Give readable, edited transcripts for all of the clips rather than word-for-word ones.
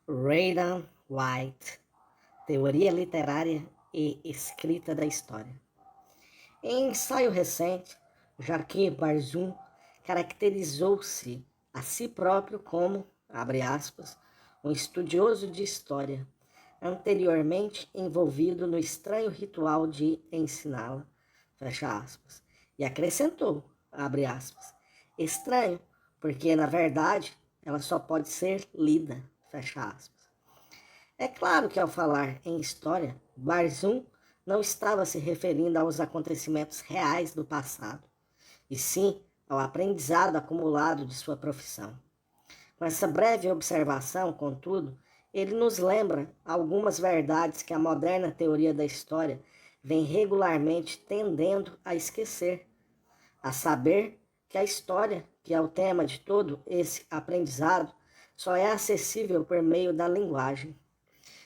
Raylan White, Teoria Literária e Escrita da História. Em ensaio recente, Jacques Barzun caracterizou-se a si próprio como, abre aspas, um estudioso de história, anteriormente envolvido no estranho ritual de ensiná-la, fecha aspas, e acrescentou, abre aspas, estranho, porque, na verdade, ela só pode ser lida, fecha aspas. É claro que ao falar em história, Barzun não estava se referindo aos acontecimentos reais do passado, e sim ao aprendizado acumulado de sua profissão. Com essa breve observação, contudo, ele nos lembra algumas verdades que a moderna teoria da história vem regularmente tendendo a esquecer, a saber que a história, que é o tema de todo esse aprendizado, só é acessível por meio da linguagem,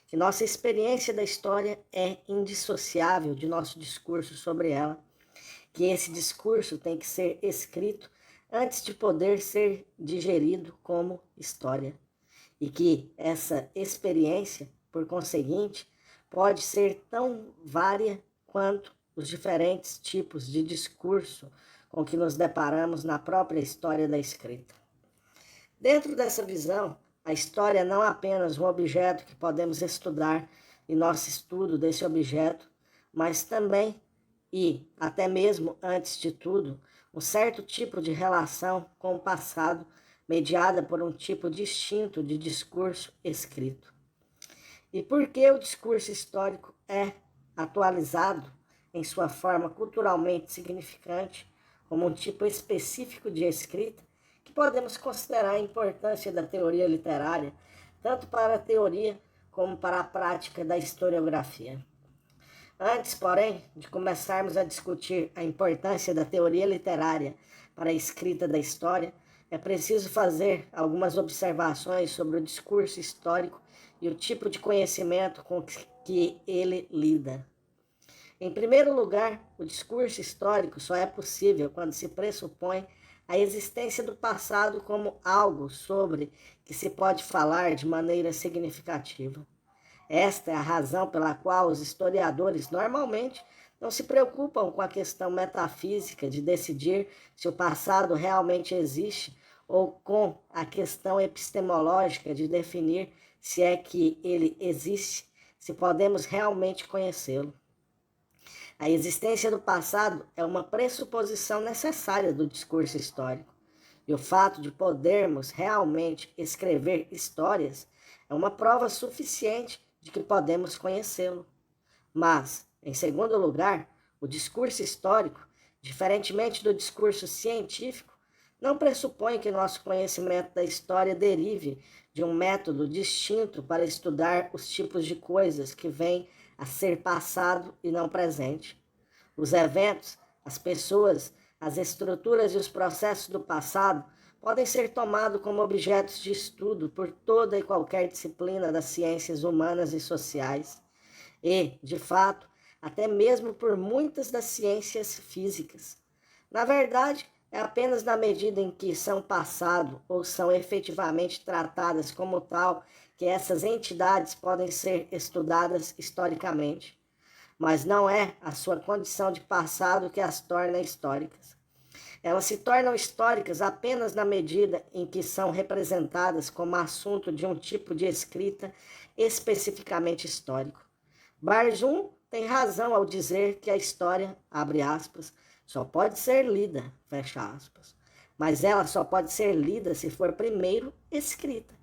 que nossa experiência da história é indissociável de nosso discurso sobre ela, que esse discurso tem que ser escrito antes de poder ser digerido como história, e que essa experiência, por conseguinte, pode ser tão vária quanto os diferentes tipos de discurso com que nos deparamos na própria história da escrita. Dentro dessa visão, a história não é apenas um objeto que podemos estudar em nosso estudo desse objeto, mas também, e até mesmo antes de tudo, um certo tipo de relação com o passado, mediada por um tipo distinto de discurso escrito. E por que o discurso histórico é atualizado em sua forma culturalmente significante, como um tipo específico de escrita, que podemos considerar a importância da teoria literária, tanto para a teoria como para a prática da historiografia. Antes, porém, de começarmos a discutir a importância da teoria literária para a escrita da história, é preciso fazer algumas observações sobre o discurso histórico e o tipo de conhecimento com que ele lida. Em primeiro lugar, o discurso histórico só é possível quando se pressupõe a existência do passado como algo sobre que se pode falar de maneira significativa. Esta é a razão pela qual os historiadores normalmente não se preocupam com a questão metafísica de decidir se o passado realmente existe ou com a questão epistemológica de definir se é que ele existe, se podemos realmente conhecê-lo. A existência do passado é uma pressuposição necessária do discurso histórico. E o fato de podermos realmente escrever histórias é uma prova suficiente de que podemos conhecê-lo. Mas, em segundo lugar, o discurso histórico, diferentemente do discurso científico, não pressupõe que nosso conhecimento da história derive de um método distinto para estudar os tipos de coisas que vêm a ser passado e não presente. Os eventos, as pessoas, as estruturas e os processos do passado podem ser tomados como objetos de estudo por toda e qualquer disciplina das ciências humanas e sociais e, de fato, até mesmo por muitas das ciências físicas. Na verdade, é apenas na medida em que são passado ou são efetivamente tratadas como tal que essas entidades podem ser estudadas historicamente. Mas não é a sua condição de passado que as torna históricas. Elas se tornam históricas apenas na medida em que são representadas como assunto de um tipo de escrita especificamente histórico. Barzun tem razão ao dizer que a história, abre aspas, só pode ser lida, fecha aspas. Mas ela só pode ser lida se for primeiro escrita.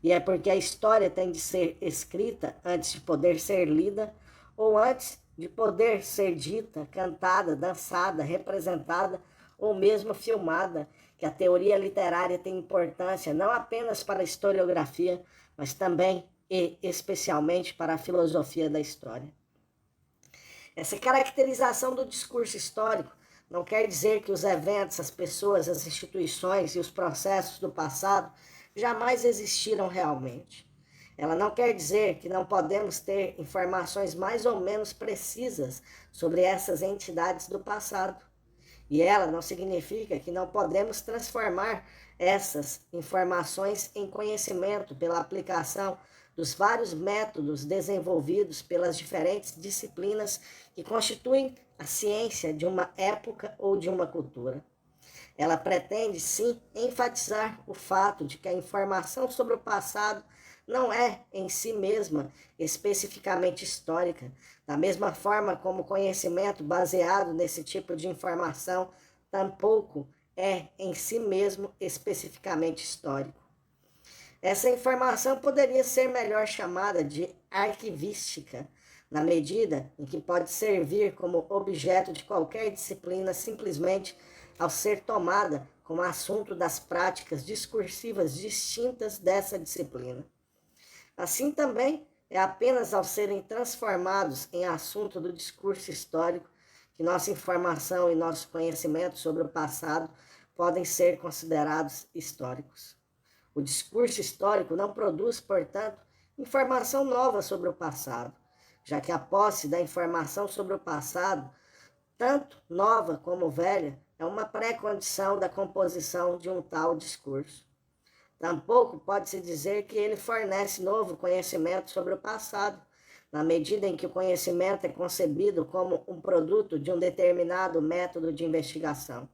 E é porque a história tem de ser escrita antes de poder ser lida, ou antes de poder ser dita, cantada, dançada, representada ou mesmo filmada, que a teoria literária tem importância não apenas para a historiografia, mas também e especialmente para a filosofia da história. Essa caracterização do discurso histórico não quer dizer que os eventos, as pessoas, as instituições e os processos do passado jamais existiram realmente. Ela não quer dizer que não podemos ter informações mais ou menos precisas sobre essas entidades do passado. E ela não significa que não podemos transformar essas informações em conhecimento pela aplicação dos vários métodos desenvolvidos pelas diferentes disciplinas que constituem a ciência de uma época ou de uma cultura. Ela pretende, sim, enfatizar o fato de que a informação sobre o passado não é, em si mesma, especificamente histórica, da mesma forma como o conhecimento baseado nesse tipo de informação tampouco é, em si mesmo, especificamente histórico. Essa informação poderia ser melhor chamada de arquivística, na medida em que pode servir como objeto de qualquer disciplina simplesmente ao ser tomada como assunto das práticas discursivas distintas dessa disciplina. Assim também é apenas ao serem transformados em assunto do discurso histórico que nossa informação e nosso conhecimento sobre o passado podem ser considerados históricos. O discurso histórico não produz, portanto, informação nova sobre o passado, já que a posse da informação sobre o passado, tanto nova como velha, é uma pré-condição da composição de um tal discurso. Tampouco pode-se dizer que ele fornece novo conhecimento sobre o passado, na medida em que o conhecimento é concebido como um produto de um determinado método de investigação.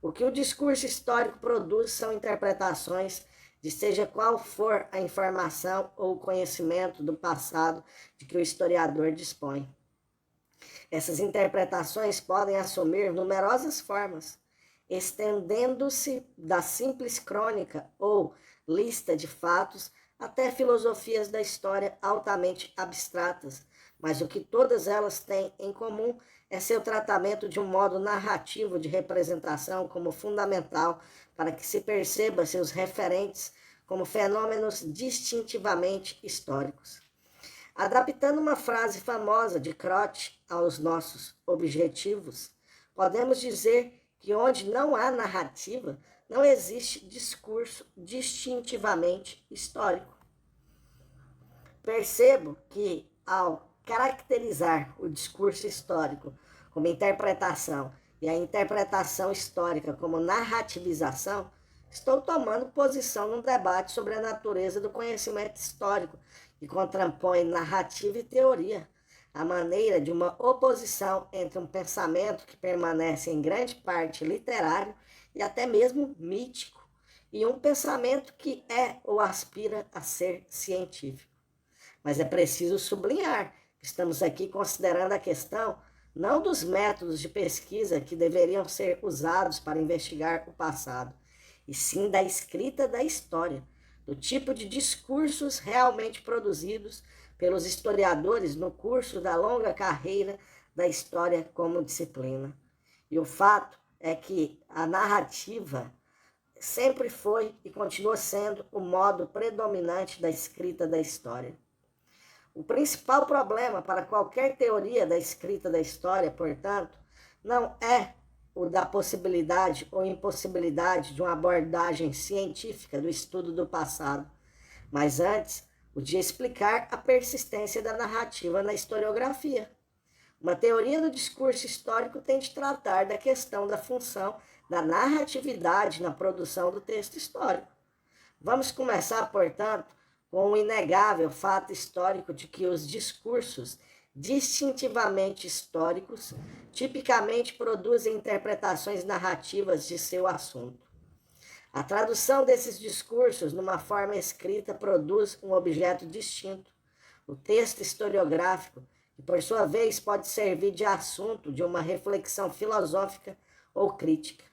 O que o discurso histórico produz são interpretações de seja qual for a informação ou o conhecimento do passado de que o historiador dispõe. Essas interpretações podem assumir numerosas formas, estendendo-se da simples crônica ou lista de fatos até filosofias da história altamente abstratas, mas o que todas elas têm em comum é seu tratamento de um modo narrativo de representação como fundamental para que se perceba seus referentes como fenômenos distintivamente históricos. Adaptando uma frase famosa de Croce aos nossos objetivos, podemos dizer que onde não há narrativa, não existe discurso distintivamente histórico. Percebo que, ao caracterizar o discurso histórico como interpretação e a interpretação histórica como narrativização, estou tomando posição num debate sobre a natureza do conhecimento histórico, que contrapõe narrativa e teoria, a maneira de uma oposição entre um pensamento que permanece em grande parte literário e até mesmo mítico, e um pensamento que é ou aspira a ser científico. Mas é preciso sublinhar que estamos aqui considerando a questão não dos métodos de pesquisa que deveriam ser usados para investigar o passado, e sim da escrita da história, do tipo de discursos realmente produzidos pelos historiadores no curso da longa carreira da história como disciplina. E o fato é que a narrativa sempre foi e continua sendo o modo predominante da escrita da história. O principal problema para qualquer teoria da escrita da história, portanto, não é o da possibilidade ou impossibilidade de uma abordagem científica do estudo do passado, mas antes o de explicar a persistência da narrativa na historiografia. Uma teoria do discurso histórico tem de tratar da questão da função da narratividade na produção do texto histórico. Vamos começar, portanto, com o inegável fato histórico de que os discursos distintivamente históricos tipicamente produzem interpretações narrativas de seu assunto. A tradução desses discursos numa forma escrita produz um objeto distinto, o texto historiográfico, que por sua vez pode servir de assunto de uma reflexão filosófica ou crítica.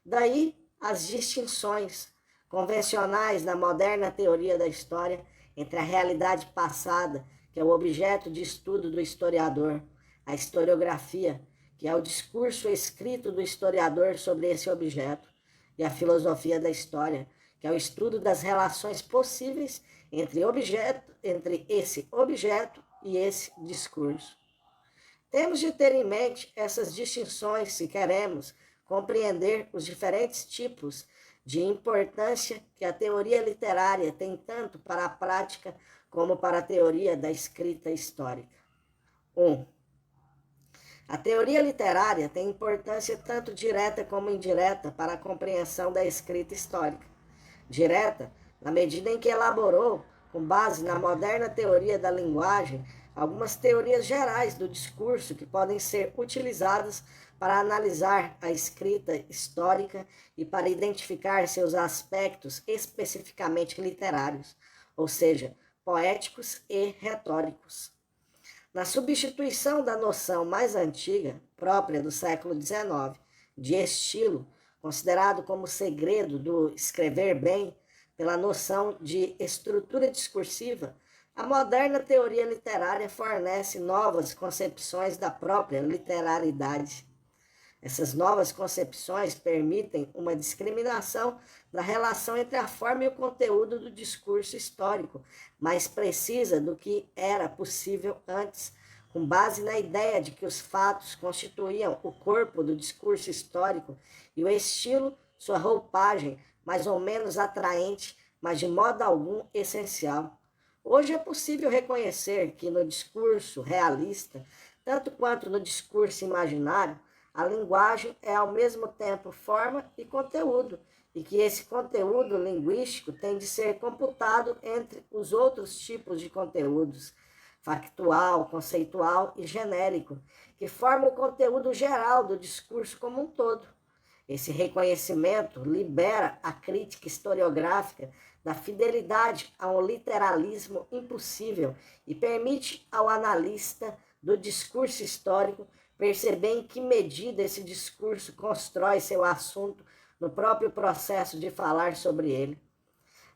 Daí as distinções convencionais na moderna teoria da história entre a realidade passada, que é o objeto de estudo do historiador, a historiografia, que é o discurso escrito do historiador sobre esse objeto, e a filosofia da história, que é o estudo das relações possíveis entre esse objeto e esse discurso. Temos de ter em mente essas distinções se queremos compreender os diferentes tipos de importância que a teoria literária tem tanto para a prática como para a teoria da escrita histórica. 1. A teoria literária tem importância tanto direta como indireta para a compreensão da escrita histórica. Direta, na medida em que elaborou, com base na moderna teoria da linguagem, algumas teorias gerais do discurso que podem ser utilizadas para analisar a escrita histórica e para identificar seus aspectos especificamente literários, ou seja, poéticos e retóricos. Na substituição da noção mais antiga, própria do século XIX, de estilo, considerado como segredo do escrever bem, pela noção de estrutura discursiva, a moderna teoria literária fornece novas concepções da própria literariedade. Essas novas concepções permitem uma discriminação da relação entre a forma e o conteúdo do discurso histórico, mais precisa do que era possível antes, com base na ideia de que os fatos constituíam o corpo do discurso histórico e o estilo, sua roupagem, mais ou menos atraente, mas de modo algum essencial. Hoje é possível reconhecer que no discurso realista, tanto quanto no discurso imaginário, a linguagem é ao mesmo tempo forma e conteúdo, e que esse conteúdo linguístico tem de ser computado entre os outros tipos de conteúdos, factual, conceitual e genérico, que formam o conteúdo geral do discurso como um todo. Esse reconhecimento libera a crítica historiográfica da fidelidade a um literalismo impossível e permite ao analista do discurso histórico perceber em que medida esse discurso constrói seu assunto no próprio processo de falar sobre ele.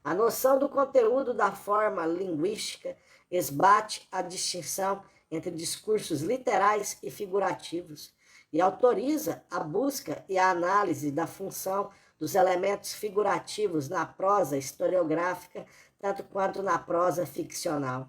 A noção do conteúdo da forma linguística esbate a distinção entre discursos literais e figurativos e autoriza a busca e a análise da função dos elementos figurativos na prosa historiográfica, tanto quanto na prosa ficcional.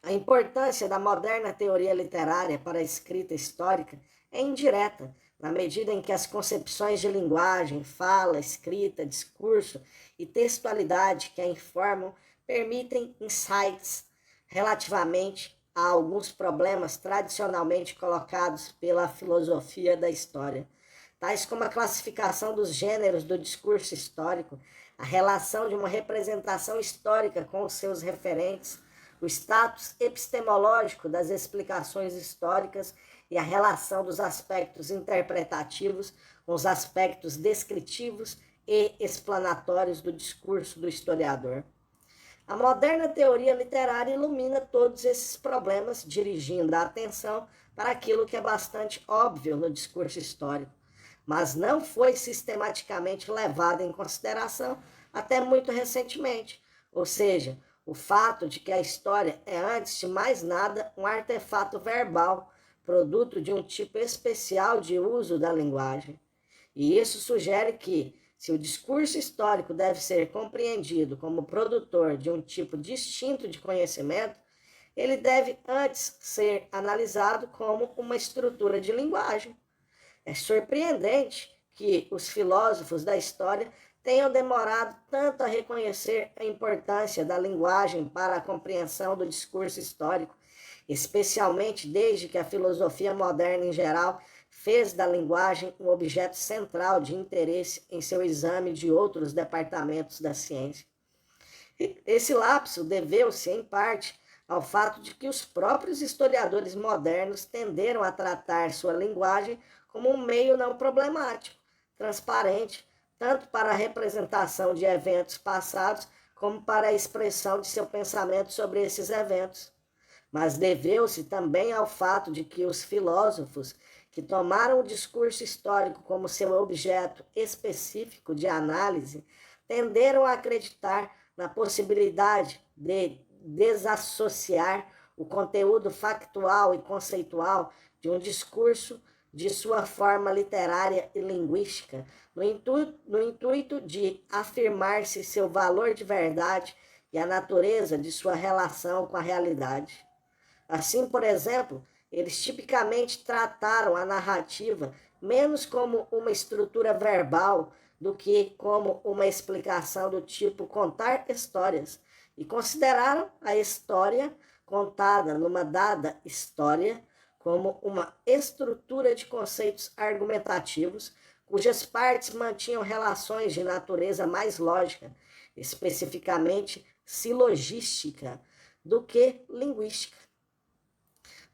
A importância da moderna teoria literária para a escrita histórica é indireta, na medida em que as concepções de linguagem, fala, escrita, discurso e textualidade que a informam permitem insights relativamente a alguns problemas tradicionalmente colocados pela filosofia da história, tais como a classificação dos gêneros do discurso histórico, a relação de uma representação histórica com os seus referentes, o status epistemológico das explicações históricas e a relação dos aspectos interpretativos com os aspectos descritivos e explanatórios do discurso do historiador. A moderna teoria literária ilumina todos esses problemas, dirigindo a atenção para aquilo que é bastante óbvio no discurso histórico, mas não foi sistematicamente levado em consideração até muito recentemente, ou seja, o fato de que a história é, antes de mais nada, um artefato verbal, produto de um tipo especial de uso da linguagem. E isso sugere que, se o discurso histórico deve ser compreendido como produtor de um tipo distinto de conhecimento, ele deve antes ser analisado como uma estrutura de linguagem. É surpreendente que os filósofos da história tenham demorado tanto a reconhecer a importância da linguagem para a compreensão do discurso histórico, especialmente desde que a filosofia moderna em geral fez da linguagem um objeto central de interesse em seu exame de outros departamentos da ciência. Esse lapso deveu-se, em parte, ao fato de que os próprios historiadores modernos tenderam a tratar sua linguagem como um meio não problemático, transparente, tanto para a representação de eventos passados, como para a expressão de seu pensamento sobre esses eventos. Mas deveu-se também ao fato de que os filósofos, que tomaram o discurso histórico como seu objeto específico de análise, tenderam a acreditar na possibilidade de desassociar o conteúdo factual e conceitual de um discurso de sua forma literária e linguística, no intuito de afirmar-se seu valor de verdade e a natureza de sua relação com a realidade. Assim, por exemplo, eles tipicamente trataram a narrativa menos como uma estrutura verbal do que como uma explicação do tipo contar histórias, e consideraram a história contada numa dada história como uma estrutura de conceitos argumentativos, cujas partes mantinham relações de natureza mais lógica, especificamente silogística, do que linguística.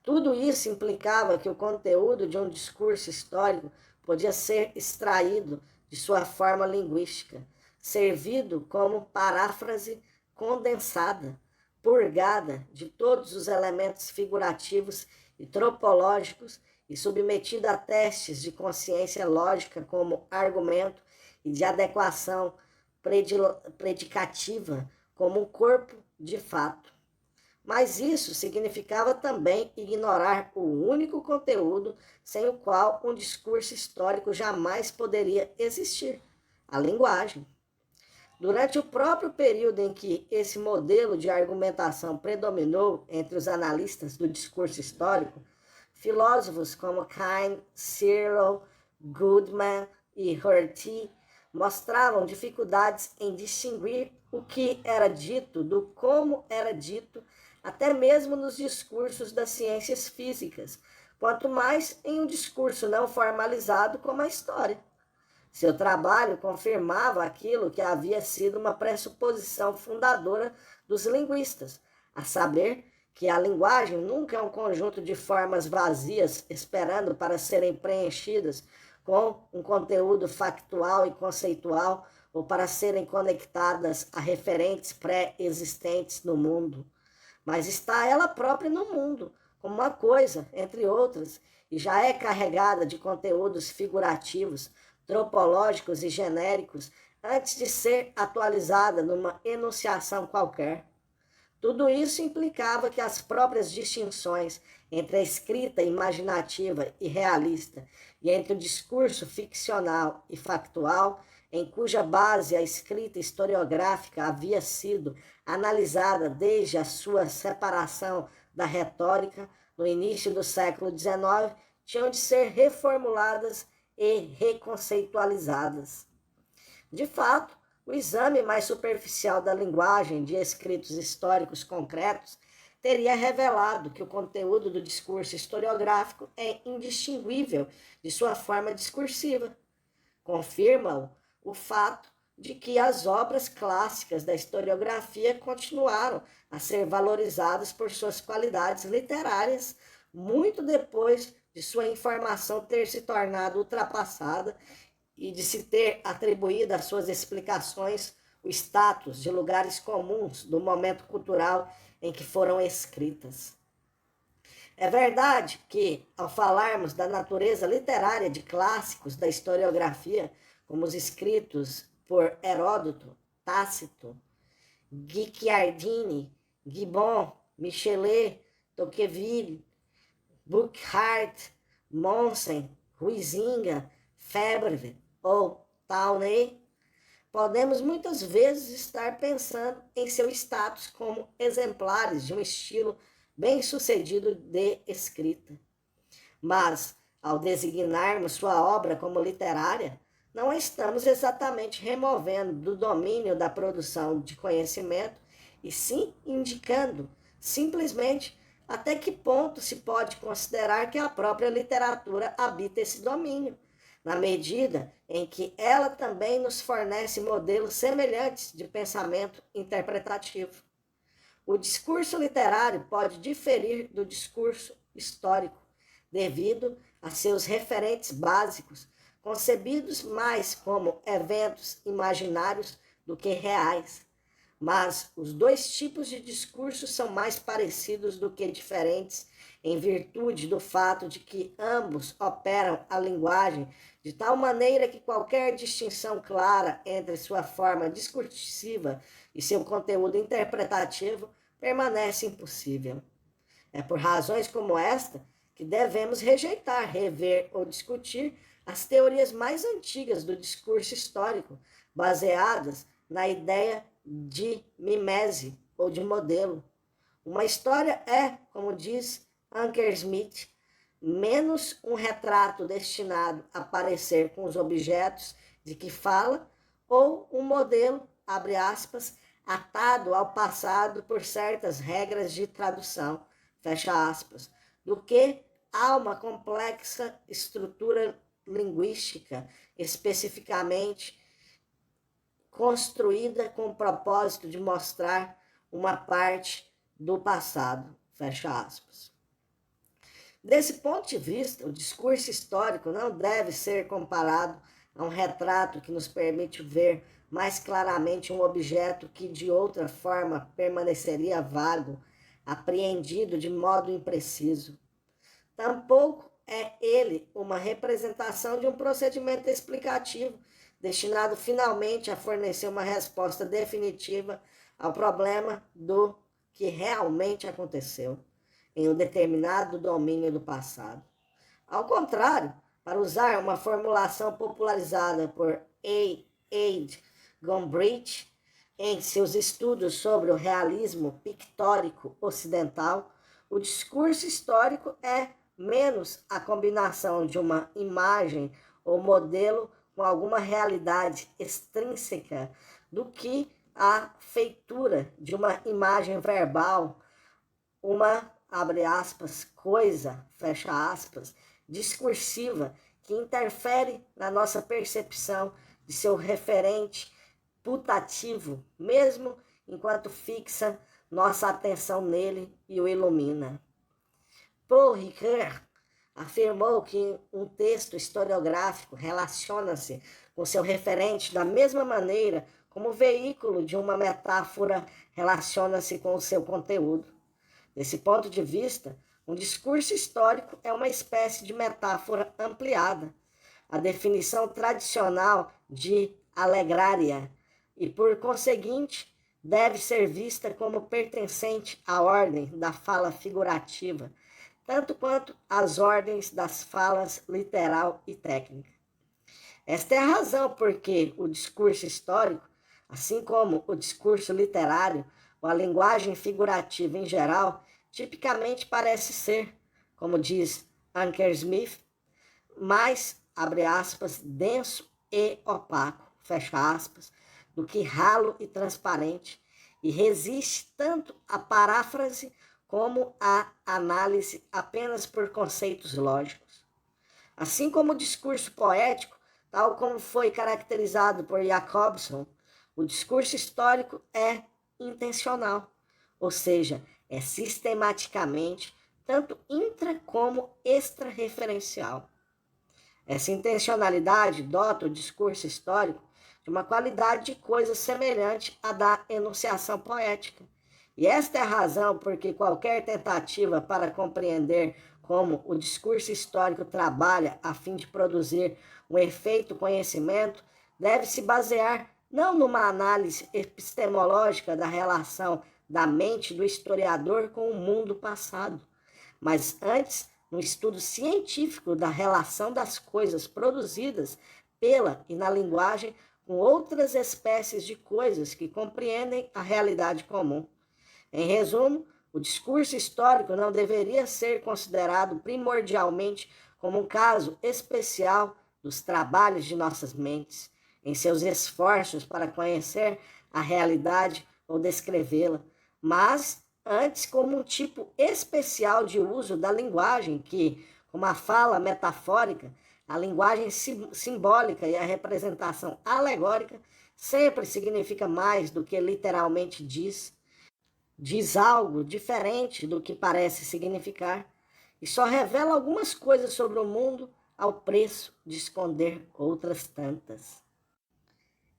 Tudo isso implicava que o conteúdo de um discurso histórico podia ser extraído de sua forma linguística, servido como paráfrase condensada, purgada de todos os elementos figurativos e tropológicos e submetida a testes de consciência lógica como argumento e de adequação predicativa como um corpo de fato. Mas isso significava também ignorar o único conteúdo sem o qual um discurso histórico jamais poderia existir: a linguagem. Durante o próprio período em que esse modelo de argumentação predominou entre os analistas do discurso histórico, filósofos como Kant, Searle, Goodman e Rorty mostravam dificuldades em distinguir o que era dito do como era dito, até mesmo nos discursos das ciências físicas, quanto mais em um discurso não formalizado como a história. Seu trabalho confirmava aquilo que havia sido uma pressuposição fundadora dos linguistas, a saber que a linguagem nunca é um conjunto de formas vazias esperando para serem preenchidas com um conteúdo factual e conceitual ou para serem conectadas a referentes pré-existentes no mundo, mas está ela própria no mundo, como uma coisa, entre outras, e já é carregada de conteúdos figurativos, tropológicos e genéricos antes de ser atualizada numa enunciação qualquer. Tudo isso implicava que as próprias distinções entre a escrita imaginativa e realista e entre o discurso ficcional e factual, em cuja base a escrita historiográfica havia sido analisada desde a sua separação da retórica no início do século XIX, tinham de ser reformuladas e reconceitualizadas. De fato, o exame mais superficial da linguagem de escritos históricos concretos teria revelado que o conteúdo do discurso historiográfico é indistinguível de sua forma discursiva. Confirma-o o fato de que as obras clássicas da historiografia continuaram a ser valorizadas por suas qualidades literárias muito depois de sua informação ter se tornado ultrapassada e de se ter atribuído às suas explicações o status de lugares comuns do momento cultural em que foram escritas. É verdade que, ao falarmos da natureza literária de clássicos da historiografia, como os escritos por Heródoto, Tácito, Guicciardini, Gibbon, Michelet, Tocqueville, Burckhardt, Mommsen, Huizinga, Febvre ou Taunay, podemos muitas vezes estar pensando em seu status como exemplares de um estilo bem-sucedido de escrita. Mas, ao designarmos sua obra como literária, não a estamos exatamente removendo do domínio da produção de conhecimento, e sim indicando, simplesmente, até que ponto se pode considerar que a própria literatura habita esse domínio, na medida em que ela também nos fornece modelos semelhantes de pensamento interpretativo. O discurso literário pode diferir do discurso histórico, devido a seus referentes básicos, concebidos mais como eventos imaginários do que reais. Mas os dois tipos de discurso são mais parecidos do que diferentes, em virtude do fato de que ambos operam a linguagem de tal maneira que qualquer distinção clara entre sua forma discursiva e seu conteúdo interpretativo permanece impossível. É por razões como esta que devemos rejeitar, rever ou discutir as teorias mais antigas do discurso histórico, baseadas na ideia de mimese ou de modelo. Uma história é, como diz Anker Smith, menos um retrato destinado a parecer com os objetos de que fala, ou um modelo, abre aspas, atado ao passado por certas regras de tradução, fecha aspas, do que há uma complexa estrutura linguística, especificamente construída com o propósito de mostrar uma parte do passado, fecha aspas. Desse ponto de vista, o discurso histórico não deve ser comparado a um retrato que nos permite ver mais claramente um objeto que de outra forma permaneceria vago, apreendido de modo impreciso. Tampouco é ele uma representação de um procedimento explicativo destinado finalmente a fornecer uma resposta definitiva ao problema do que realmente aconteceu em um determinado domínio do passado. Ao contrário, para usar uma formulação popularizada por A. Gombrich em seus estudos sobre o realismo pictórico ocidental, o discurso histórico é menos a combinação de uma imagem ou modelo com alguma realidade extrínseca do que a feitura de uma imagem verbal, uma, abre aspas, coisa, fecha aspas, discursiva que interfere na nossa percepção de seu referente putativo, mesmo enquanto fixa nossa atenção nele e o ilumina. Paul Ricoeur afirmou que um texto historiográfico relaciona-se com seu referente da mesma maneira como o veículo de uma metáfora relaciona-se com o seu conteúdo. Desse ponto de vista, um discurso histórico é uma espécie de metáfora ampliada. A definição tradicional de alegrária e, por conseguinte, deve ser vista como pertencente à ordem da fala figurativa, tanto quanto às ordens das falas literal e técnica. Esta é a razão por que o discurso histórico, assim como o discurso literário ou a linguagem figurativa em geral, tipicamente parece ser, como diz Anker Smith, mais, abre aspas, denso e opaco, fecha aspas, do que ralo e transparente, e resiste tanto à paráfrase como à análise apenas por conceitos lógicos. Assim como o discurso poético, tal como foi caracterizado por Jacobson, o discurso histórico é intencional, ou seja, é sistematicamente tanto intra como extra-referencial. Essa intencionalidade dota o discurso histórico de uma qualidade de coisa semelhante à da enunciação poética. E esta é a razão por que qualquer tentativa para compreender como o discurso histórico trabalha a fim de produzir um efeito conhecimento deve se basear não numa análise epistemológica da relação da mente do historiador com o mundo passado, mas antes no estudo científico da relação das coisas produzidas pela e na linguagem com outras espécies de coisas que compreendem a realidade comum. Em resumo, o discurso histórico não deveria ser considerado primordialmente como um caso especial dos trabalhos de nossas mentes, em seus esforços para conhecer a realidade ou descrevê-la, mas antes como um tipo especial de uso da linguagem que, como a fala metafórica, a linguagem simbólica e a representação alegórica sempre significa mais do que literalmente diz algo diferente do que parece significar e só revela algumas coisas sobre o mundo ao preço de esconder outras tantas.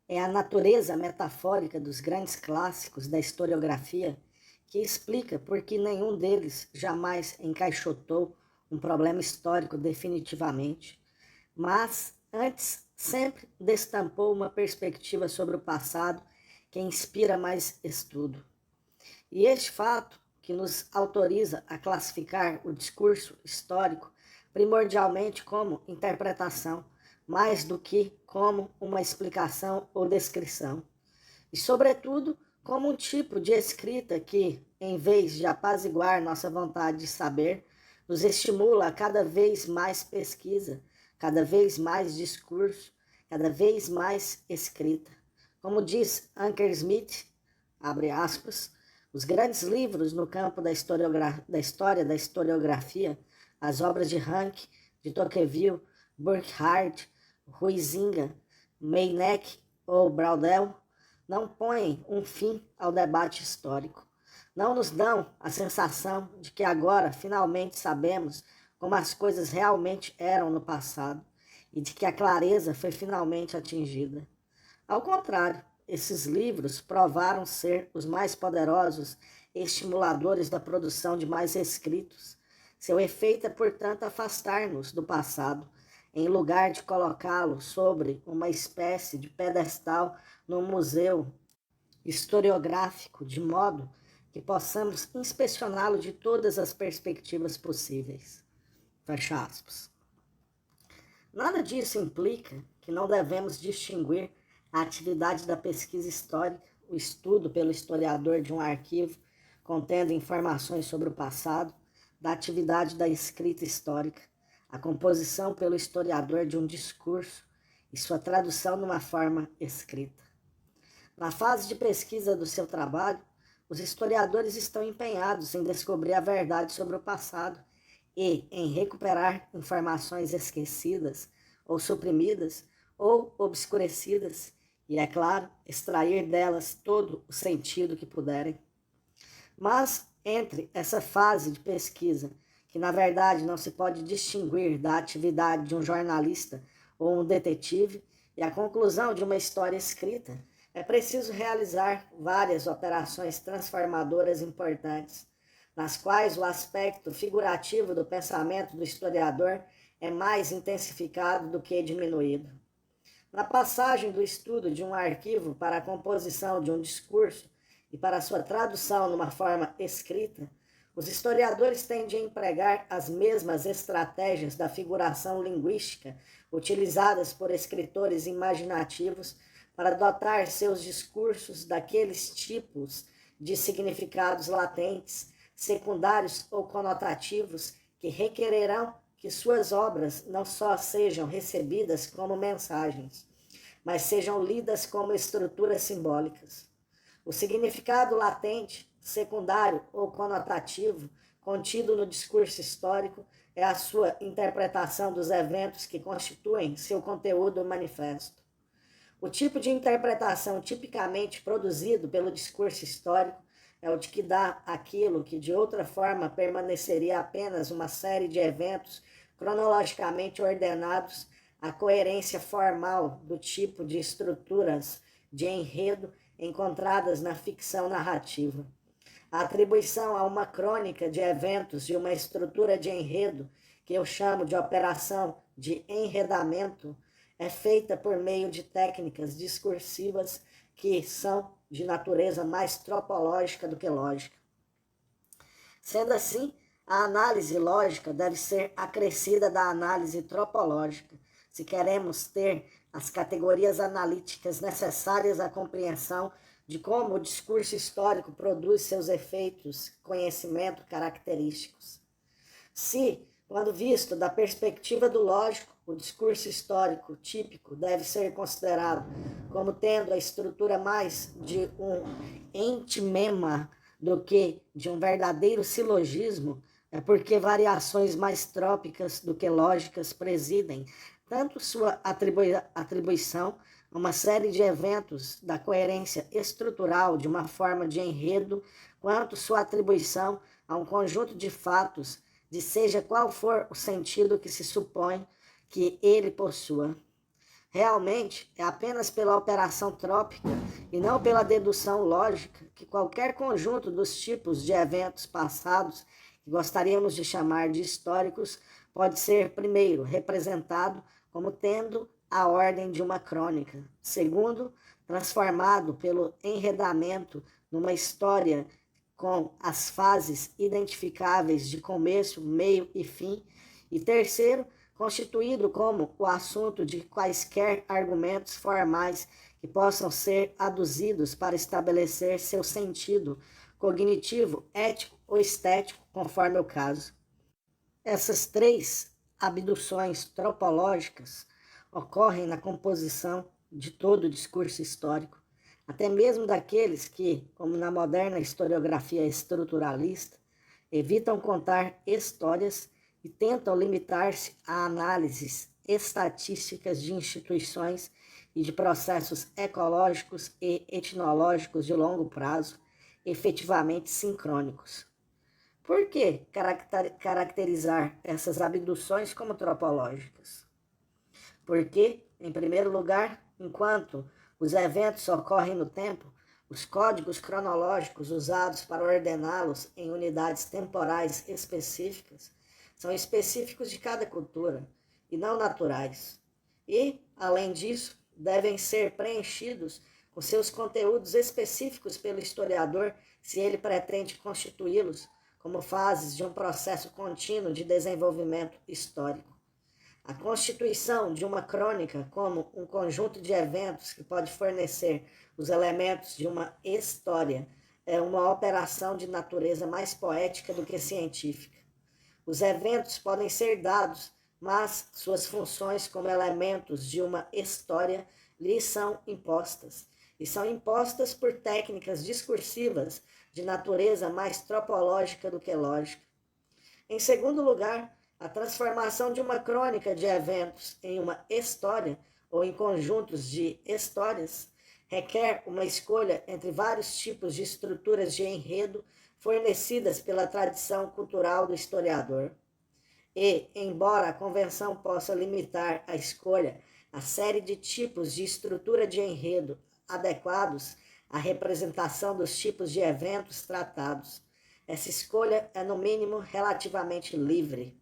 É a natureza metafórica dos grandes clássicos da historiografia que explica por que nenhum deles jamais encaixotou um problema histórico definitivamente, mas antes sempre destampou uma perspectiva sobre o passado que inspira mais estudo. E este fato, que nos autoriza a classificar o discurso histórico primordialmente como interpretação, mais do que como uma explicação ou descrição, e, sobretudo, como um tipo de escrita que, em vez de apaziguar nossa vontade de saber, nos estimula a cada vez mais pesquisa, cada vez mais discurso, cada vez mais escrita. Como diz Anker Smith, abre aspas, os grandes livros no campo da história da historiografia as obras de Rank, de Tocqueville, Burckhardt, Huizinga, Meineck ou Braudel não põem um fim ao debate histórico. Não nos dão a sensação de que agora finalmente sabemos como as coisas realmente eram no passado e de que a clareza foi finalmente atingida. Ao contrário, esses livros provaram ser os mais poderosos estimuladores da produção de mais escritos. Seu efeito é, portanto, afastar-nos do passado, em lugar de colocá-lo sobre uma espécie de pedestal no museu historiográfico, de modo que possamos inspecioná-lo de todas as perspectivas possíveis. Fecha aspas. Nada disso implica que não devemos distinguir a atividade da pesquisa histórica, o estudo pelo historiador de um arquivo contendo informações sobre o passado, da atividade da escrita histórica, a composição pelo historiador de um discurso e sua tradução numa forma escrita. Na fase de pesquisa do seu trabalho, os historiadores estão empenhados em descobrir a verdade sobre o passado e em recuperar informações esquecidas ou suprimidas ou obscurecidas e, é claro, extrair delas todo o sentido que puderem. Mas, entre essa fase de pesquisa, que na verdade não se pode distinguir da atividade de um jornalista ou um detetive, e a conclusão de uma história escrita, é preciso realizar várias operações transformadoras importantes, nas quais o aspecto figurativo do pensamento do historiador é mais intensificado do que diminuído. Na passagem do estudo de um arquivo para a composição de um discurso e para sua tradução numa forma escrita, os historiadores tendem a empregar as mesmas estratégias da figuração linguística utilizadas por escritores imaginativos para dotar seus discursos daqueles tipos de significados latentes, secundários ou conotativos que requererão que suas obras não só sejam recebidas como mensagens, mas sejam lidas como estruturas simbólicas. O significado latente, secundário ou conotativo contido no discurso histórico é a sua interpretação dos eventos que constituem seu conteúdo manifesto. O tipo de interpretação tipicamente produzido pelo discurso histórico é o de que dá aquilo que de outra forma permaneceria apenas uma série de eventos cronologicamente ordenados a coerência formal do tipo de estruturas de enredo encontradas na ficção narrativa. A atribuição a uma crônica de eventos de uma estrutura de enredo, que eu chamo de operação de enredamento, é feita por meio de técnicas discursivas que são de natureza mais tropológica do que lógica. Sendo assim, a análise lógica deve ser acrescida da análise tropológica, se queremos ter as categorias analíticas necessárias à compreensão de como o discurso histórico produz seus efeitos, conhecimento característicos. Se, quando visto da perspectiva do lógico, o discurso histórico típico deve ser considerado como tendo a estrutura mais de um entimema do que de um verdadeiro silogismo, é porque variações mais trópicas do que lógicas presidem tanto sua atribuição a uma série de eventos da coerência estrutural de uma forma de enredo, quanto sua atribuição a um conjunto de fatos, de seja qual for o sentido que se supõe que ele possua. Realmente, é apenas pela operação trópica e não pela dedução lógica que qualquer conjunto dos tipos de eventos passados, que gostaríamos de chamar de históricos, pode ser, primeiro, representado como tendo a ordem de uma crônica, segundo, transformado pelo enredamento numa história com as fases identificáveis de começo, meio e fim, e terceiro, constituído como o assunto de quaisquer argumentos formais que possam ser aduzidos para estabelecer seu sentido cognitivo, ético ou estético, conforme o caso. Essas três abduções tropológicas ocorrem na composição de todo o discurso histórico, até mesmo daqueles que, como na moderna historiografia estruturalista, evitam contar histórias e tentam limitar-se a análises estatísticas de instituições e de processos ecológicos e etnológicos de longo prazo, efetivamente sincrônicos. Por que caracterizar essas abduções como tropológicas? Porque, em primeiro lugar, enquanto os eventos ocorrem no tempo, os códigos cronológicos usados para ordená-los em unidades temporais específicas são específicos de cada cultura e não naturais. E, além disso, devem ser preenchidos com seus conteúdos específicos pelo historiador se ele pretende constituí-los como fases de um processo contínuo de desenvolvimento histórico. A constituição de uma crônica como um conjunto de eventos que pode fornecer os elementos de uma história é uma operação de natureza mais poética do que científica. Os eventos podem ser dados, mas suas funções como elementos de uma história lhes são impostas, e são impostas por técnicas discursivas de natureza mais tropológica do que lógica. Em segundo lugar, a transformação de uma crônica de eventos em uma história ou em conjuntos de histórias requer uma escolha entre vários tipos de estruturas de enredo fornecidas pela tradição cultural do historiador. E, embora a convenção possa limitar a escolha à série de tipos de estrutura de enredo adequados à representação dos tipos de eventos tratados, essa escolha é, no mínimo, relativamente livre.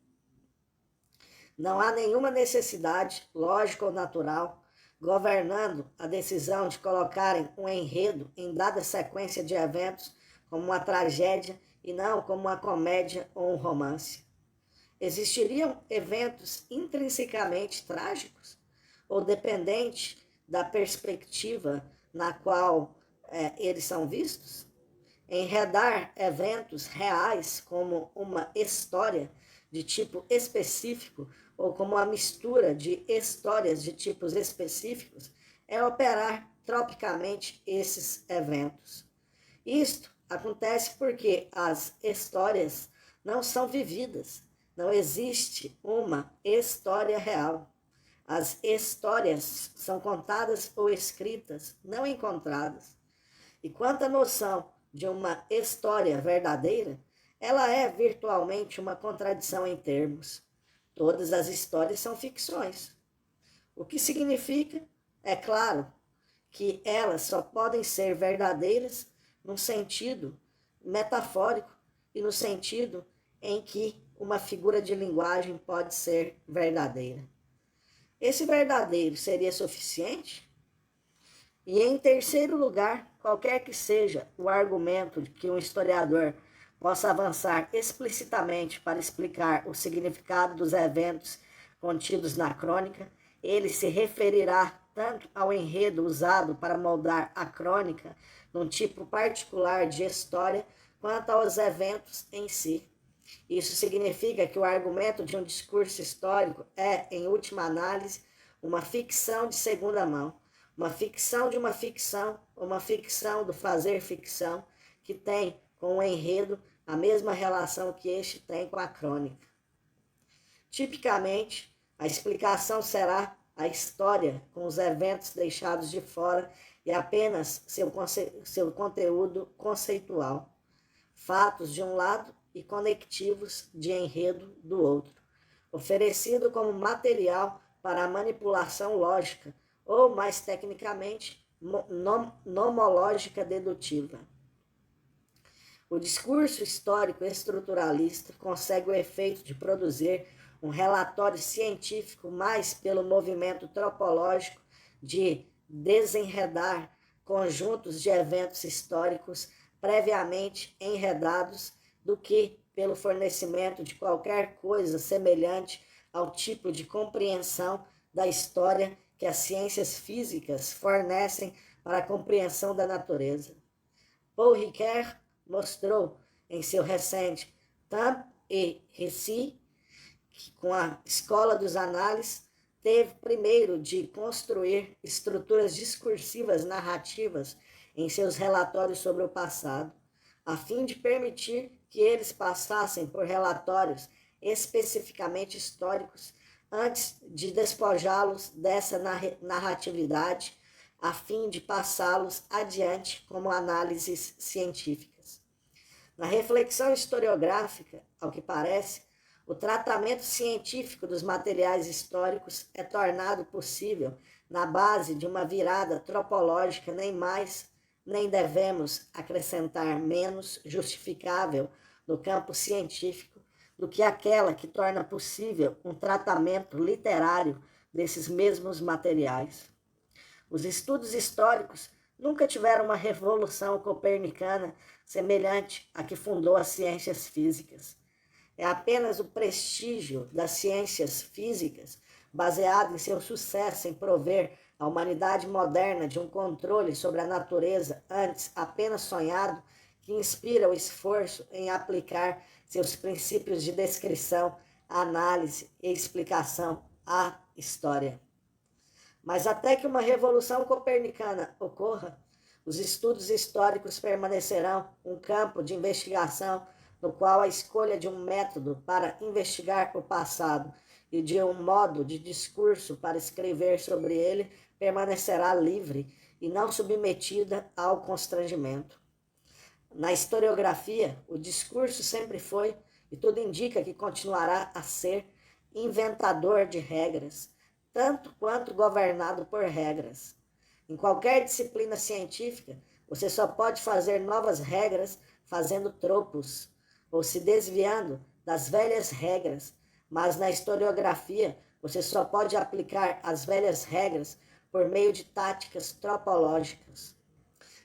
Não há nenhuma necessidade, lógica ou natural, governando a decisão de colocarem um enredo em dada sequência de eventos como uma tragédia e não como uma comédia ou um romance. Existiriam eventos intrinsecamente trágicos ou dependentes da perspectiva na qual eles são vistos? Enredar eventos reais como uma história de tipo específico ou como uma mistura de histórias de tipos específicos é operar tropicamente esses eventos. Isto acontece porque as histórias não são vividas, não existe uma história real. As histórias são contadas ou escritas, não encontradas. E quanto à noção de uma história verdadeira, ela é virtualmente uma contradição em termos. Todas as histórias são ficções. O que significa, é claro, que elas só podem ser verdadeiras no sentido metafórico e no sentido em que uma figura de linguagem pode ser verdadeira. Esse verdadeiro seria suficiente? E em terceiro lugar, qualquer que seja o argumento de que um historiador possa avançar explicitamente para explicar o significado dos eventos contidos na crônica, ele se referirá tanto ao enredo usado para moldar a crônica num tipo particular de história, quanto aos eventos em si. Isso significa que o argumento de um discurso histórico é, em última análise, uma ficção de segunda mão, uma ficção de uma ficção, uma ficção do fazer ficção, que tem com o enredo a mesma relação que este tem com a crônica. Tipicamente, a explicação será a história com os eventos deixados de fora e apenas seu conteúdo conceitual. Fatos de um lado e conectivos de enredo do outro, oferecido como material para a manipulação lógica, ou, mais tecnicamente, nomológica dedutiva. O discurso histórico estruturalista consegue o efeito de produzir um relatório científico mais pelo movimento tropológico de desenredar conjuntos de eventos históricos previamente enredados do que pelo fornecimento de qualquer coisa semelhante ao tipo de compreensão da história que as ciências físicas fornecem para a compreensão da natureza. Paul Ricoeur mostrou em seu recente Temps et Récit que, com a escola dos análises, teve primeiro de construir estruturas discursivas narrativas em seus relatórios sobre o passado, a fim de permitir que eles passassem por relatórios especificamente históricos, antes de despojá-los dessa narratividade, a fim de passá-los adiante como análises científicas. Na reflexão historiográfica, ao que parece, o tratamento científico dos materiais históricos é tornado possível na base de uma virada tropológica nem mais, nem devemos acrescentar menos justificável no campo científico do que aquela que torna possível um tratamento literário desses mesmos materiais. Os estudos históricos nunca tiveram uma revolução copernicana semelhante à que fundou as ciências físicas. É apenas o prestígio das ciências físicas, baseado em seu sucesso em prover à humanidade moderna de um controle sobre a natureza antes apenas sonhado, que inspira o esforço em aplicar seus princípios de descrição, análise e explicação à história. Mas até que uma revolução copernicana ocorra, os estudos históricos permanecerão um campo de investigação no qual a escolha de um método para investigar o passado e de um modo de discurso para escrever sobre ele permanecerá livre e não submetida ao constrangimento. Na historiografia, o discurso sempre foi, e tudo indica que continuará a ser, inventador de regras, tanto quanto governado por regras. Em qualquer disciplina científica, você só pode fazer novas regras fazendo tropos, ou se desviando das velhas regras, mas na historiografia você só pode aplicar as velhas regras por meio de táticas tropológicas.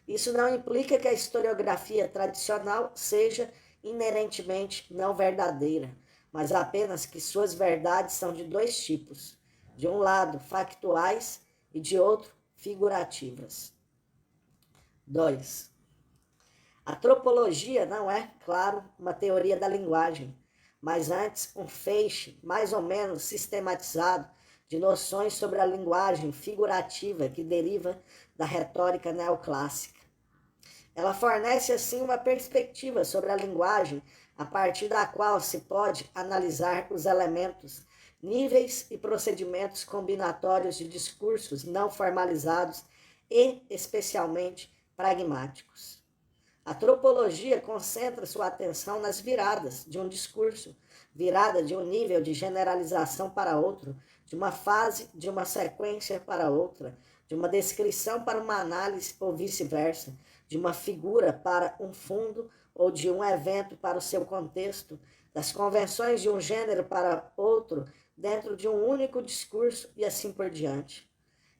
Isso não implica que a historiografia tradicional seja inerentemente não verdadeira, mas apenas que suas verdades são de dois tipos: de um lado, factuais e de outro, figurativas. 2. A tropologia não é, claro, uma teoria da linguagem, mas antes um feixe mais ou menos sistematizado de noções sobre a linguagem figurativa que deriva da retórica neoclássica. Ela fornece, assim, uma perspectiva sobre a linguagem a partir da qual se pode analisar os elementos, níveis e procedimentos combinatórios de discursos não formalizados e, especialmente, pragmáticos. A tropologia concentra sua atenção nas viradas de um discurso, virada de um nível de generalização para outro, de uma fase, de uma sequência para outra, de uma descrição para uma análise ou vice-versa, de uma figura para um fundo ou de um evento para o seu contexto, das convenções de um gênero para outro, dentro de um único discurso e assim por diante.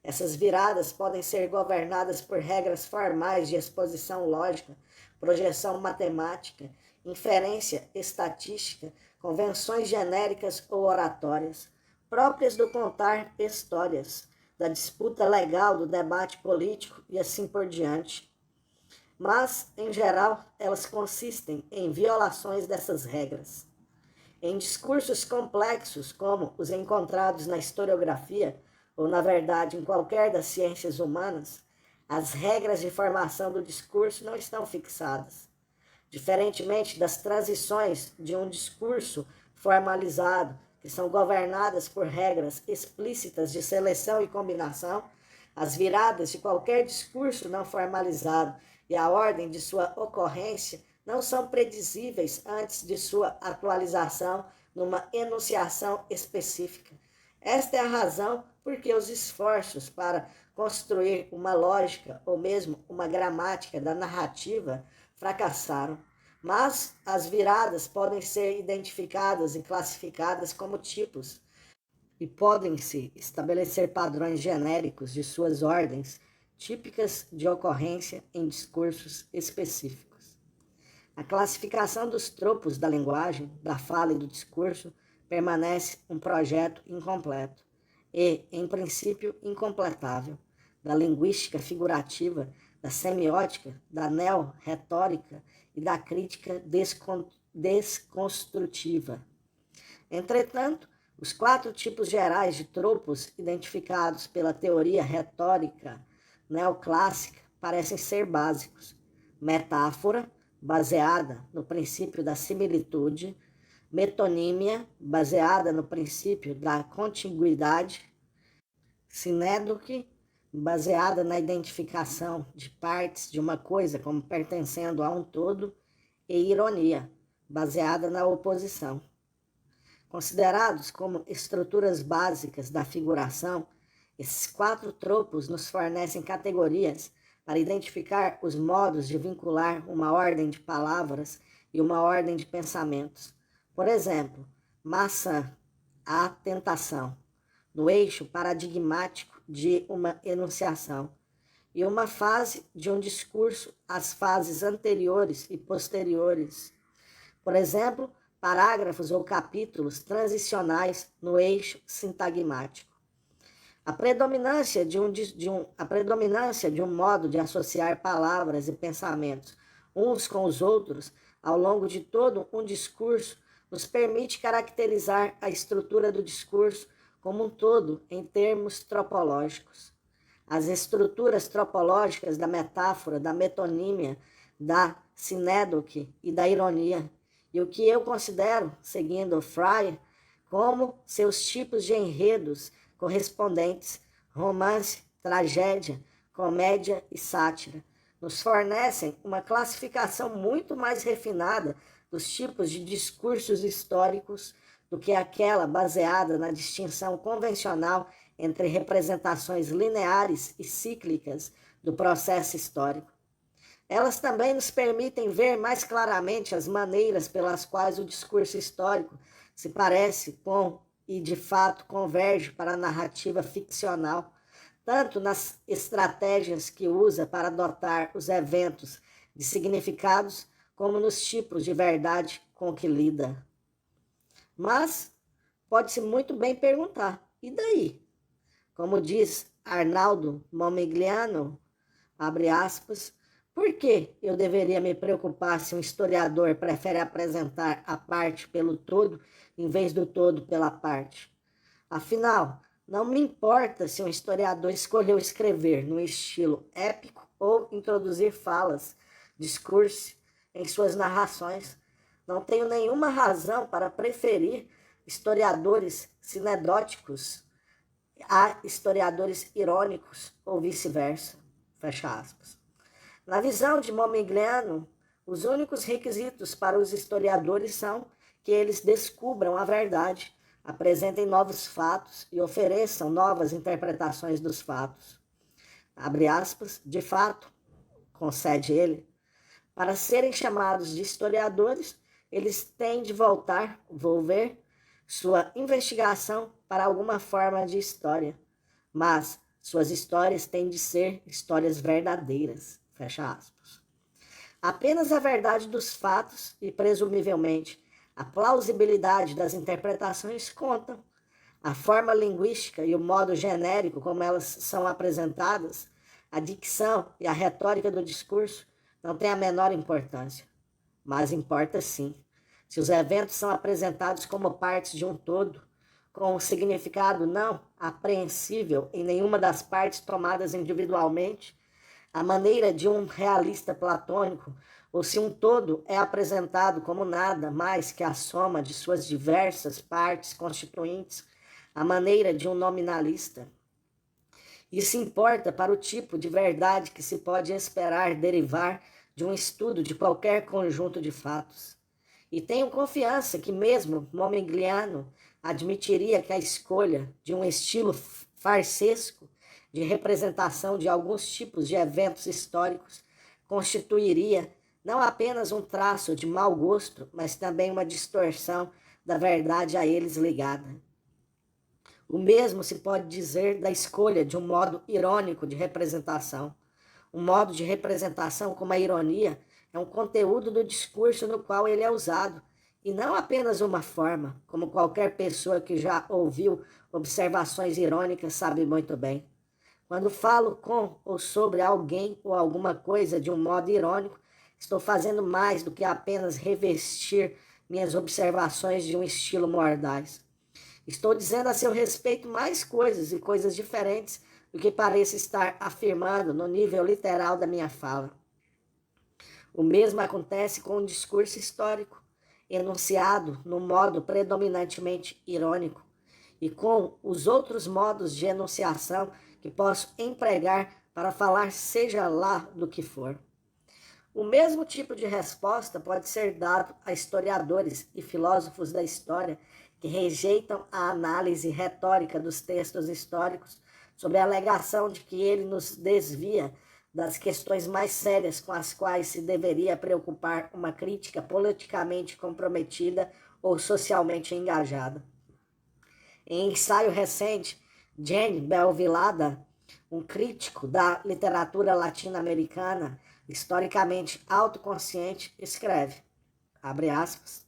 Essas viradas podem ser governadas por regras formais de exposição lógica, projeção matemática, inferência estatística, convenções genéricas ou oratórias, próprias do contar histórias, da disputa legal, do debate político e assim por diante. Mas, em geral, elas consistem em violações dessas regras. Em discursos complexos, como os encontrados na historiografia, ou, na verdade, em qualquer das ciências humanas, as regras de formação do discurso não estão fixadas. Diferentemente das transições de um discurso formalizado, que são governadas por regras explícitas de seleção e combinação, as viradas de qualquer discurso não formalizado e a ordem de sua ocorrência não são predizíveis antes de sua atualização numa enunciação específica. Esta é a razão por que os esforços para construir uma lógica ou mesmo uma gramática da narrativa fracassaram. Mas as viradas podem ser identificadas e classificadas como tipos e podem-se estabelecer padrões genéricos de suas ordens típicas de ocorrência em discursos específicos. A classificação dos tropos da linguagem, da fala e do discurso permanece um projeto incompleto e, em princípio, incompletável, da linguística figurativa, da semiótica, da neo-retórica e da crítica desconstrutiva. Entretanto, os 4 tipos gerais de tropos identificados pela teoria retórica neoclássica parecem ser básicos: metáfora, baseada no princípio da similitude; Metonímia, baseada no princípio da contiguidade. Sinédoque, baseada na identificação de partes de uma coisa como pertencendo a um todo. E ironia, baseada na oposição. Considerados como estruturas básicas da figuração, esses 4 tropos nos fornecem categorias para identificar os modos de vincular uma ordem de palavras e uma ordem de pensamentos. Por exemplo, maçã, a tentação, no eixo paradigmático de uma enunciação, e uma fase de um discurso, as fases anteriores e posteriores. Por exemplo, parágrafos ou capítulos transicionais no eixo sintagmático. A predominância de um modo de associar palavras e pensamentos uns com os outros ao longo de todo um discurso nos permite caracterizar a estrutura do discurso como um todo em termos tropológicos. As estruturas tropológicas da metáfora, da metonímia, da sinédoque e da ironia, e o que eu considero, seguindo Frye, como seus tipos de enredos correspondentes, romance, tragédia, comédia e sátira, nos fornecem uma classificação muito mais refinada dos tipos de discursos históricos do que aquela baseada na distinção convencional entre representações lineares e cíclicas do processo histórico. Elas também nos permitem ver mais claramente as maneiras pelas quais o discurso histórico se parece com e, de fato, converge para a narrativa ficcional, tanto nas estratégias que usa para dotar os eventos de significados, como nos tipos de verdade com que lida. Mas pode-se muito bem perguntar, e daí? Como diz Arnaldo Momigliano, abre aspas, por que eu deveria me preocupar se um historiador prefere apresentar a parte pelo todo em vez do todo pela parte? Afinal, não me importa se um historiador escolheu escrever no estilo épico ou introduzir falas, discurso em suas narrações. Não tenho nenhuma razão para preferir historiadores sinedóticos a historiadores irônicos ou vice-versa. Fecha aspas. Na visão de Momigliano, os únicos requisitos para os historiadores são que eles descubram a verdade, apresentem novos fatos e ofereçam novas interpretações dos fatos. Abre aspas, de fato, concede ele, para serem chamados de historiadores, eles têm de volver sua investigação para alguma forma de história, mas suas histórias têm de ser histórias verdadeiras, fecha aspas. Apenas a verdade dos fatos e, presumivelmente, a plausibilidade das interpretações contam. A forma linguística e o modo genérico como elas são apresentadas, a dicção e a retórica do discurso não têm a menor importância. Mas importa sim. Se os eventos são apresentados como partes de um todo, com um significado não apreensível em nenhuma das partes tomadas individualmente, a maneira de um realista platônico, ou se um todo é apresentado como nada mais que a soma de suas diversas partes constituintes, a maneira de um nominalista. Isso importa para o tipo de verdade que se pode esperar derivar de um estudo de qualquer conjunto de fatos. E tenho confiança que mesmo Momigliano admitiria que a escolha de um estilo farsesco de representação de alguns tipos de eventos históricos constituiria não apenas um traço de mau gosto, mas também uma distorção da verdade a eles ligada. O mesmo se pode dizer da escolha de um modo irônico de representação. Um modo de representação como a ironia é um conteúdo do discurso no qual ele é usado, e não apenas uma forma, como qualquer pessoa que já ouviu observações irônicas sabe muito bem. Quando falo com ou sobre alguém ou alguma coisa de um modo irônico, estou fazendo mais do que apenas revestir minhas observações de um estilo mordaz. Estou dizendo a seu respeito mais coisas e coisas diferentes do que pareço estar afirmando no nível literal da minha fala. O mesmo acontece com o discurso histórico. enunciado no modo predominantemente irônico, e com os outros modos de enunciação que posso empregar para falar seja lá do que for. O mesmo tipo de resposta pode ser dado a historiadores e filósofos da história que rejeitam a análise retórica dos textos históricos sob a alegação de que ele nos desvia das questões mais sérias com as quais se deveria preocupar uma crítica politicamente comprometida ou socialmente engajada. Em ensaio recente, Jane Belvillada, um crítico da literatura latino-americana historicamente autoconsciente, escreve, abre aspas,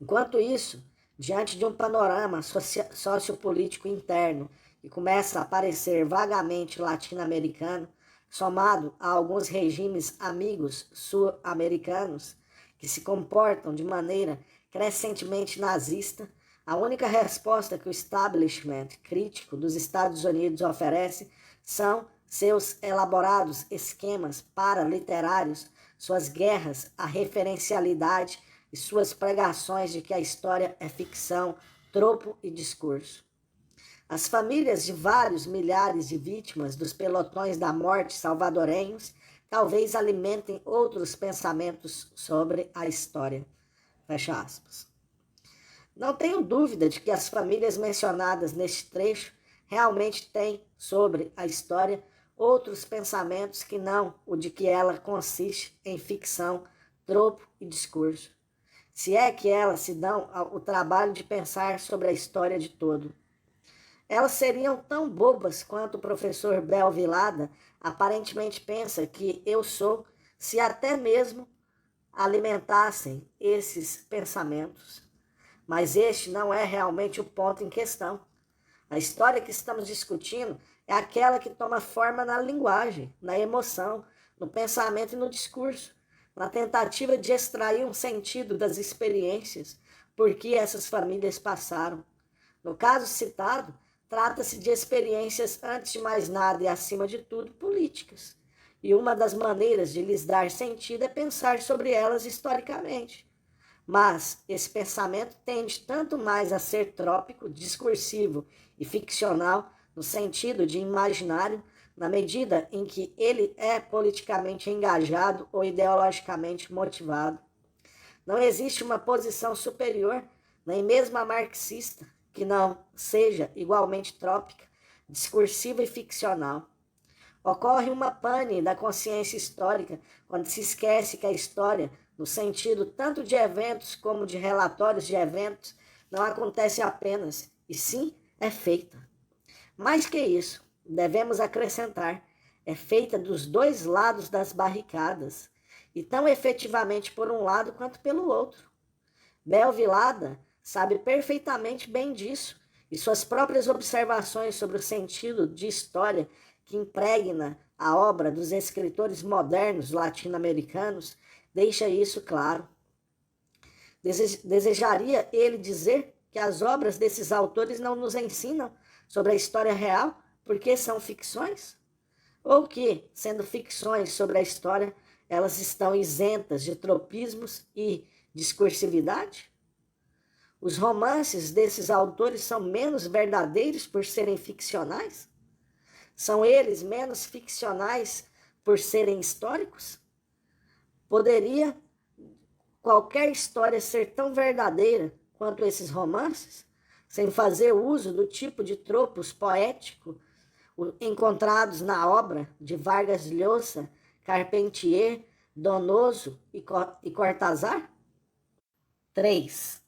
enquanto isso, diante de um panorama sociopolítico interno que começa a parecer vagamente latino-americano, somado a alguns regimes amigos sul-americanos que se comportam de maneira crescentemente nazista, a única resposta que o establishment crítico dos Estados Unidos oferece são seus elaborados esquemas paraliterários, suas guerras à referencialidade e suas pregações de que a história é ficção, tropo e discurso. As famílias de vários milhares de vítimas dos pelotões da morte salvadorenhos talvez alimentem outros pensamentos sobre a história. Fecha aspas. Não tenho dúvida de que as famílias mencionadas neste trecho realmente têm sobre a história outros pensamentos que não o de que ela consiste em ficção, tropo e discurso. Se é que elas se dão o trabalho de pensar sobre a história de todo. Elas seriam tão bobas quanto o professor Belvillada aparentemente pensa que eu sou, se até mesmo alimentassem esses pensamentos. Mas este não é realmente o ponto em questão. A história que estamos discutindo é aquela que toma forma na linguagem, na emoção, no pensamento e no discurso, na tentativa de extrair um sentido das experiências por que essas famílias passaram. No caso citado, trata-se de experiências, antes de mais nada e acima de tudo, políticas. E uma das maneiras de lhes dar sentido é pensar sobre elas historicamente. Mas esse pensamento tende tanto mais a ser trópico, discursivo e ficcional, no sentido de imaginário, na medida em que ele é politicamente engajado ou ideologicamente motivado. Não existe uma posição superior, nem mesmo a marxista, que não seja igualmente trópica, discursiva e ficcional. Ocorre uma pane da consciência histórica quando se esquece que a história, no sentido tanto de eventos como de relatórios de eventos, não acontece apenas, e sim é feita. Mais que isso, devemos acrescentar, é feita dos dois lados das barricadas, e tão efetivamente por um lado quanto pelo outro. Belvillada sabe perfeitamente bem disso, e suas próprias observações sobre o sentido de história que impregna a obra dos escritores modernos latino-americanos deixa isso claro. Desejaria ele dizer que as obras desses autores não nos ensinam sobre a história real porque são ficções? Ou que, sendo ficções sobre a história, elas estão isentas de tropismos e discursividade? Os romances desses autores são menos verdadeiros por serem ficcionais? São eles menos ficcionais por serem históricos? Poderia qualquer história ser tão verdadeira quanto esses romances, sem fazer uso do tipo de tropos poético encontrados na obra de Vargas Llosa, Carpentier, Donoso e Cortázar? 3.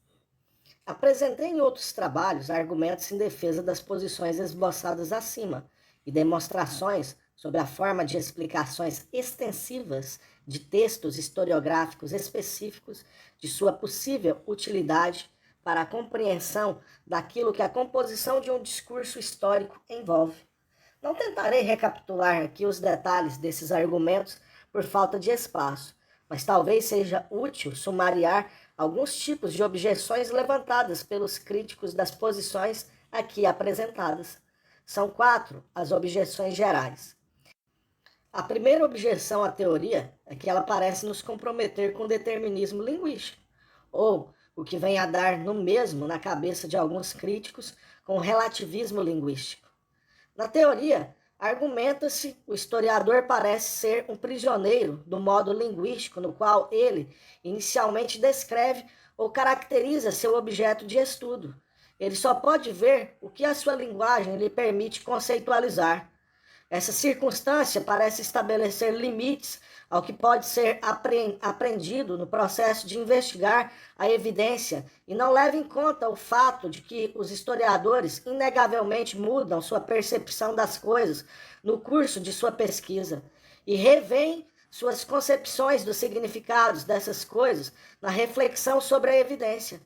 Apresentei em outros trabalhos argumentos em defesa das posições esboçadas acima e demonstrações sobre a forma de explicações extensivas de textos historiográficos específicos de sua possível utilidade para a compreensão daquilo que a composição de um discurso histórico envolve. Não tentarei recapitular aqui os detalhes desses argumentos por falta de espaço, mas talvez seja útil sumariar alguns tipos de objeções levantadas pelos críticos das posições aqui apresentadas. São 4 as objeções gerais. A primeira objeção à teoria é que ela parece nos comprometer com o determinismo linguístico, ou o que vem a dar no mesmo na cabeça de alguns críticos com o relativismo linguístico. Na teoria, argumenta-se, o historiador parece ser um prisioneiro do modo linguístico no qual ele inicialmente descreve ou caracteriza seu objeto de estudo. Ele só pode ver o que a sua linguagem lhe permite conceitualizar. Essa circunstância parece estabelecer limites ao que pode ser aprendido no processo de investigar a evidência e não leva em conta o fato de que os historiadores inegavelmente mudam sua percepção das coisas no curso de sua pesquisa e revêem suas concepções dos significados dessas coisas na reflexão sobre a evidência.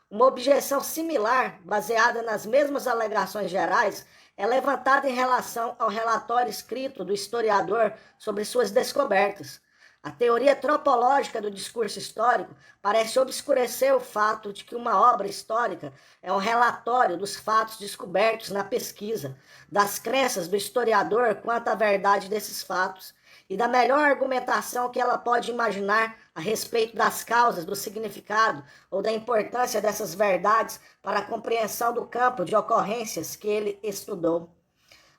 Uma objeção similar, baseada nas mesmas alegações gerais, é levantada em relação ao relatório escrito do historiador sobre suas descobertas. A teoria tropológica do discurso histórico parece obscurecer o fato de que uma obra histórica é um relatório dos fatos descobertos na pesquisa, das crenças do historiador quanto à verdade desses fatos e da melhor argumentação que ela pode imaginar a respeito das causas, do significado ou da importância dessas verdades para a compreensão do campo de ocorrências que ele estudou.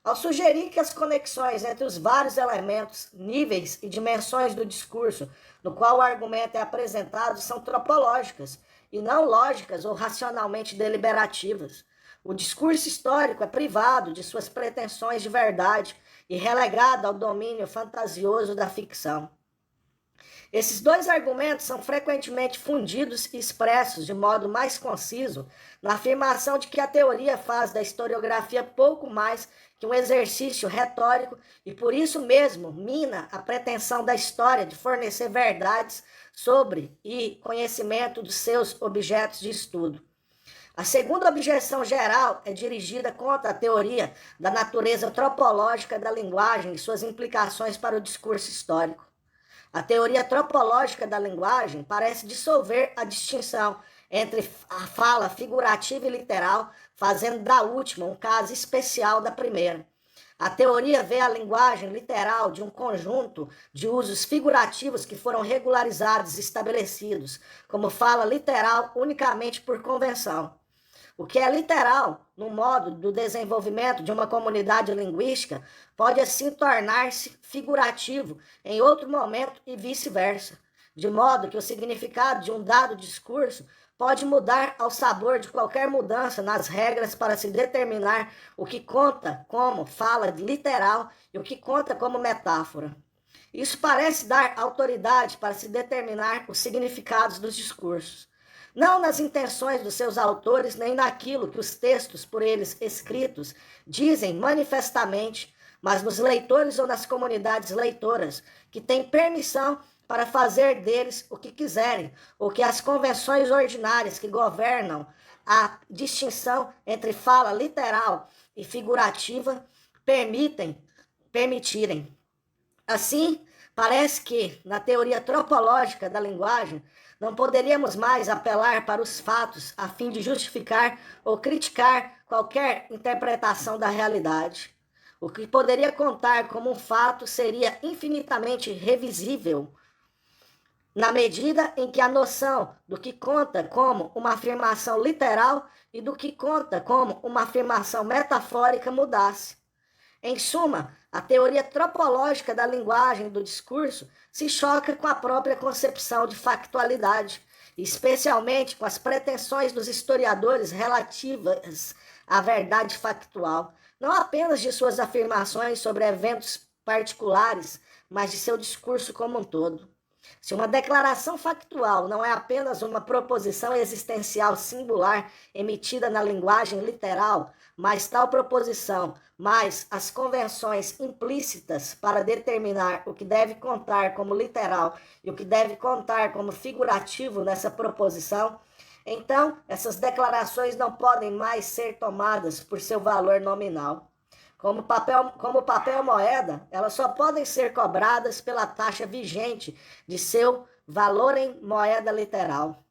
Ao sugerir que as conexões entre os vários elementos, níveis e dimensões do discurso no qual o argumento é apresentado são tropológicas e não lógicas ou racionalmente deliberativas, o discurso histórico é privado de suas pretensões de verdade e relegado ao domínio fantasioso da ficção. Esses dois argumentos são frequentemente fundidos e expressos de modo mais conciso na afirmação de que a teoria faz da historiografia pouco mais que um exercício retórico e por isso mesmo mina a pretensão da história de fornecer verdades sobre e conhecimento dos seus objetos de estudo. A segunda objeção geral é dirigida contra a teoria da natureza tropológica da linguagem e suas implicações para o discurso histórico. A teoria tropológica da linguagem parece dissolver a distinção entre a fala figurativa e literal, fazendo da última um caso especial da primeira. A teoria vê a linguagem literal de um conjunto de usos figurativos que foram regularizados e estabelecidos, como fala literal unicamente por convenção. O que é literal, no modo do desenvolvimento de uma comunidade linguística, pode assim tornar-se figurativo em outro momento e vice-versa, de modo que o significado de um dado discurso pode mudar ao sabor de qualquer mudança nas regras para se determinar o que conta como fala literal e o que conta como metáfora. Isso parece dar autoridade para se determinar os significados dos discursos. Não nas intenções dos seus autores, nem naquilo que os textos por eles escritos dizem manifestamente, mas nos leitores ou nas comunidades leitoras, que têm permissão para fazer deles o que quiserem, ou que as convenções ordinárias que governam a distinção entre fala literal e figurativa permitirem. Assim, parece que, na teoria tropológica da linguagem, não poderíamos mais apelar para os fatos a fim de justificar ou criticar qualquer interpretação da realidade. O que poderia contar como um fato seria infinitamente revisível, na medida em que a noção do que conta como uma afirmação literal e do que conta como uma afirmação metafórica mudasse. Em suma, a teoria tropológica da linguagem e do discurso se choca com a própria concepção de factualidade, especialmente com as pretensões dos historiadores relativas à verdade factual, não apenas de suas afirmações sobre eventos particulares, mas de seu discurso como um todo. Se uma declaração factual não é apenas uma proposição existencial singular emitida na linguagem literal, mas tal proposição, mais as convenções implícitas para determinar o que deve contar como literal e o que deve contar como figurativo nessa proposição, então essas declarações não podem mais ser tomadas por seu valor nominal. Como papel moeda, elas só podem ser cobradas pela taxa vigente de seu valor em moeda literal.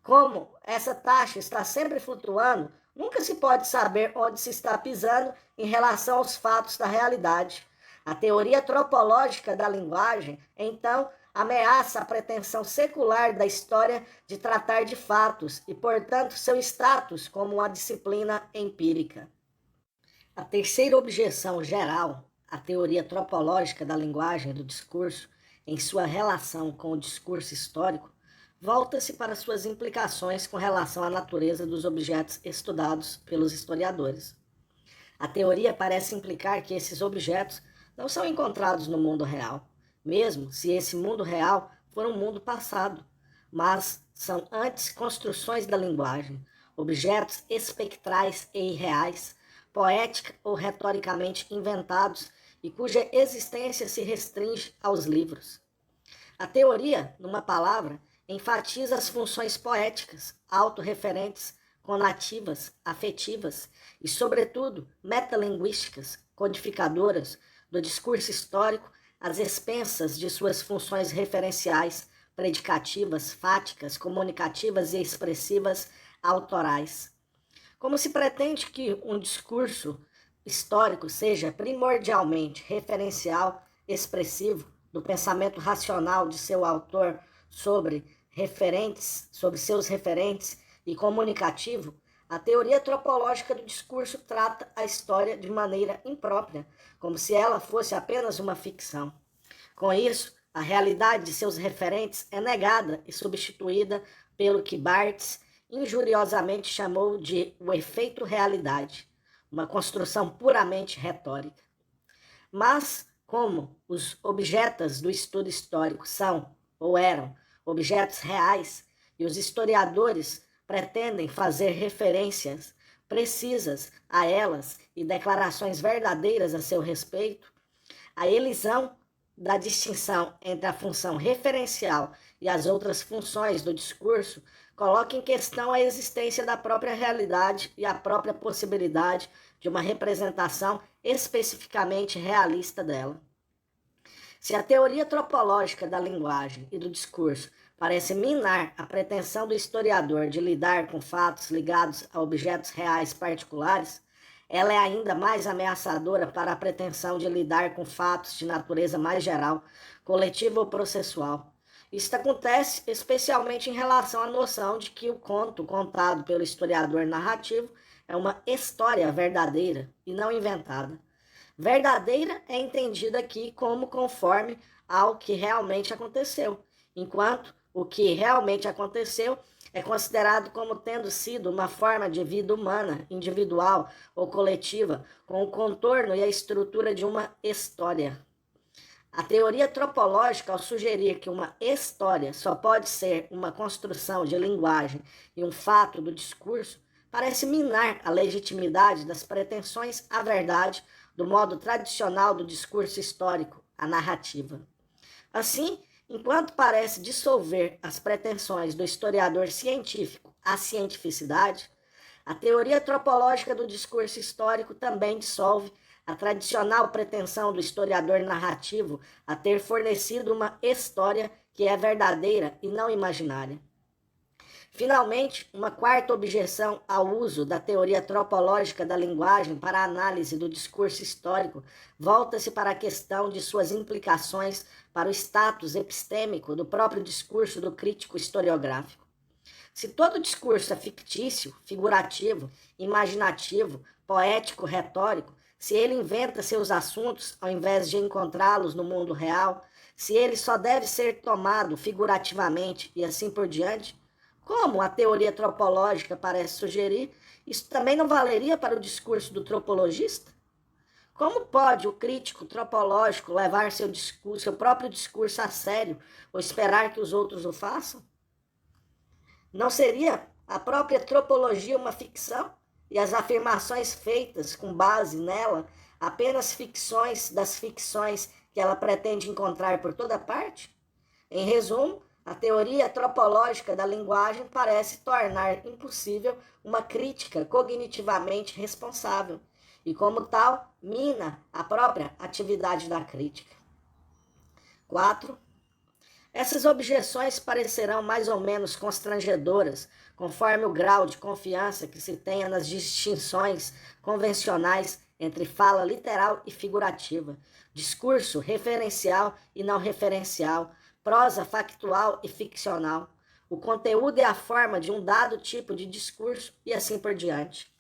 Como essa taxa está sempre flutuando, nunca se pode saber onde se está pisando em relação aos fatos da realidade. A teoria tropológica da linguagem, então, ameaça a pretensão secular da história de tratar de fatos e, portanto, seu status como uma disciplina empírica. A terceira objeção geral à teoria tropológica da linguagem e do discurso, em sua relação com o discurso histórico, volta-se para suas implicações com relação à natureza dos objetos estudados pelos historiadores. A teoria parece implicar que esses objetos não são encontrados no mundo real, mesmo se esse mundo real for um mundo passado, mas são antes construções da linguagem, objetos espectrais e irreais, poética ou retoricamente inventados e cuja existência se restringe aos livros. A teoria, numa palavra, enfatiza as funções poéticas, autorreferentes, conativas, afetivas e, sobretudo, metalinguísticas, codificadoras do discurso histórico às expensas de suas funções referenciais, predicativas, fáticas, comunicativas e expressivas autorais. Como se pretende que um discurso histórico seja primordialmente referencial, expressivo, do pensamento racional de seu autor sobre seus referentes e comunicativo, a teoria tropológica do discurso trata a história de maneira imprópria, como se ela fosse apenas uma ficção. Com isso, a realidade de seus referentes é negada e substituída pelo que Barthes injuriosamente chamou de o efeito realidade, uma construção puramente retórica. Mas, como os objetos do estudo histórico são, ou eram, objetos reais, e os historiadores pretendem fazer referências precisas a elas e declarações verdadeiras a seu respeito, a elisão da distinção entre a função referencial e as outras funções do discurso coloca em questão a existência da própria realidade e a própria possibilidade de uma representação especificamente realista dela. Se a teoria tropológica da linguagem e do discurso parece minar a pretensão do historiador de lidar com fatos ligados a objetos reais particulares, ela é ainda mais ameaçadora para a pretensão de lidar com fatos de natureza mais geral, coletiva ou processual. Isso acontece especialmente em relação à noção de que o conto contado pelo historiador narrativo é uma história verdadeira e não inventada. Verdadeira é entendida aqui como conforme ao que realmente aconteceu, enquanto o que realmente aconteceu é considerado como tendo sido uma forma de vida humana, individual ou coletiva, com o contorno e a estrutura de uma história. A teoria tropológica, ao sugerir que uma história só pode ser uma construção de linguagem e um fato do discurso, parece minar a legitimidade das pretensões à verdade do modo tradicional do discurso histórico, a narrativa. Assim, enquanto parece dissolver as pretensões do historiador científico à cientificidade, a teoria tropológica do discurso histórico também dissolve a tradicional pretensão do historiador narrativo a ter fornecido uma história que é verdadeira e não imaginária. Finalmente, uma quarta objeção ao uso da teoria tropológica da linguagem para a análise do discurso histórico volta-se para a questão de suas implicações para o status epistêmico do próprio discurso do crítico historiográfico. Se todo discurso é fictício, figurativo, imaginativo, poético, retórico, se ele inventa seus assuntos ao invés de encontrá-los no mundo real, se ele só deve ser tomado figurativamente e assim por diante, como a teoria tropológica parece sugerir, isso também não valeria para o discurso do tropologista? Como pode o crítico tropológico levar seu próprio discurso a sério ou esperar que os outros o façam? Não seria a própria tropologia uma ficção e as afirmações feitas com base nela apenas ficções das ficções que ela pretende encontrar por toda parte? Em resumo, a teoria tropológica da linguagem parece tornar impossível uma crítica cognitivamente responsável e, como tal, mina a própria atividade da crítica. 4. Essas objeções parecerão mais ou menos constrangedoras, conforme o grau de confiança que se tenha nas distinções convencionais entre fala literal e figurativa, discurso referencial e não referencial, prosa factual e ficcional, o conteúdo e a forma de um dado tipo de discurso e assim por diante.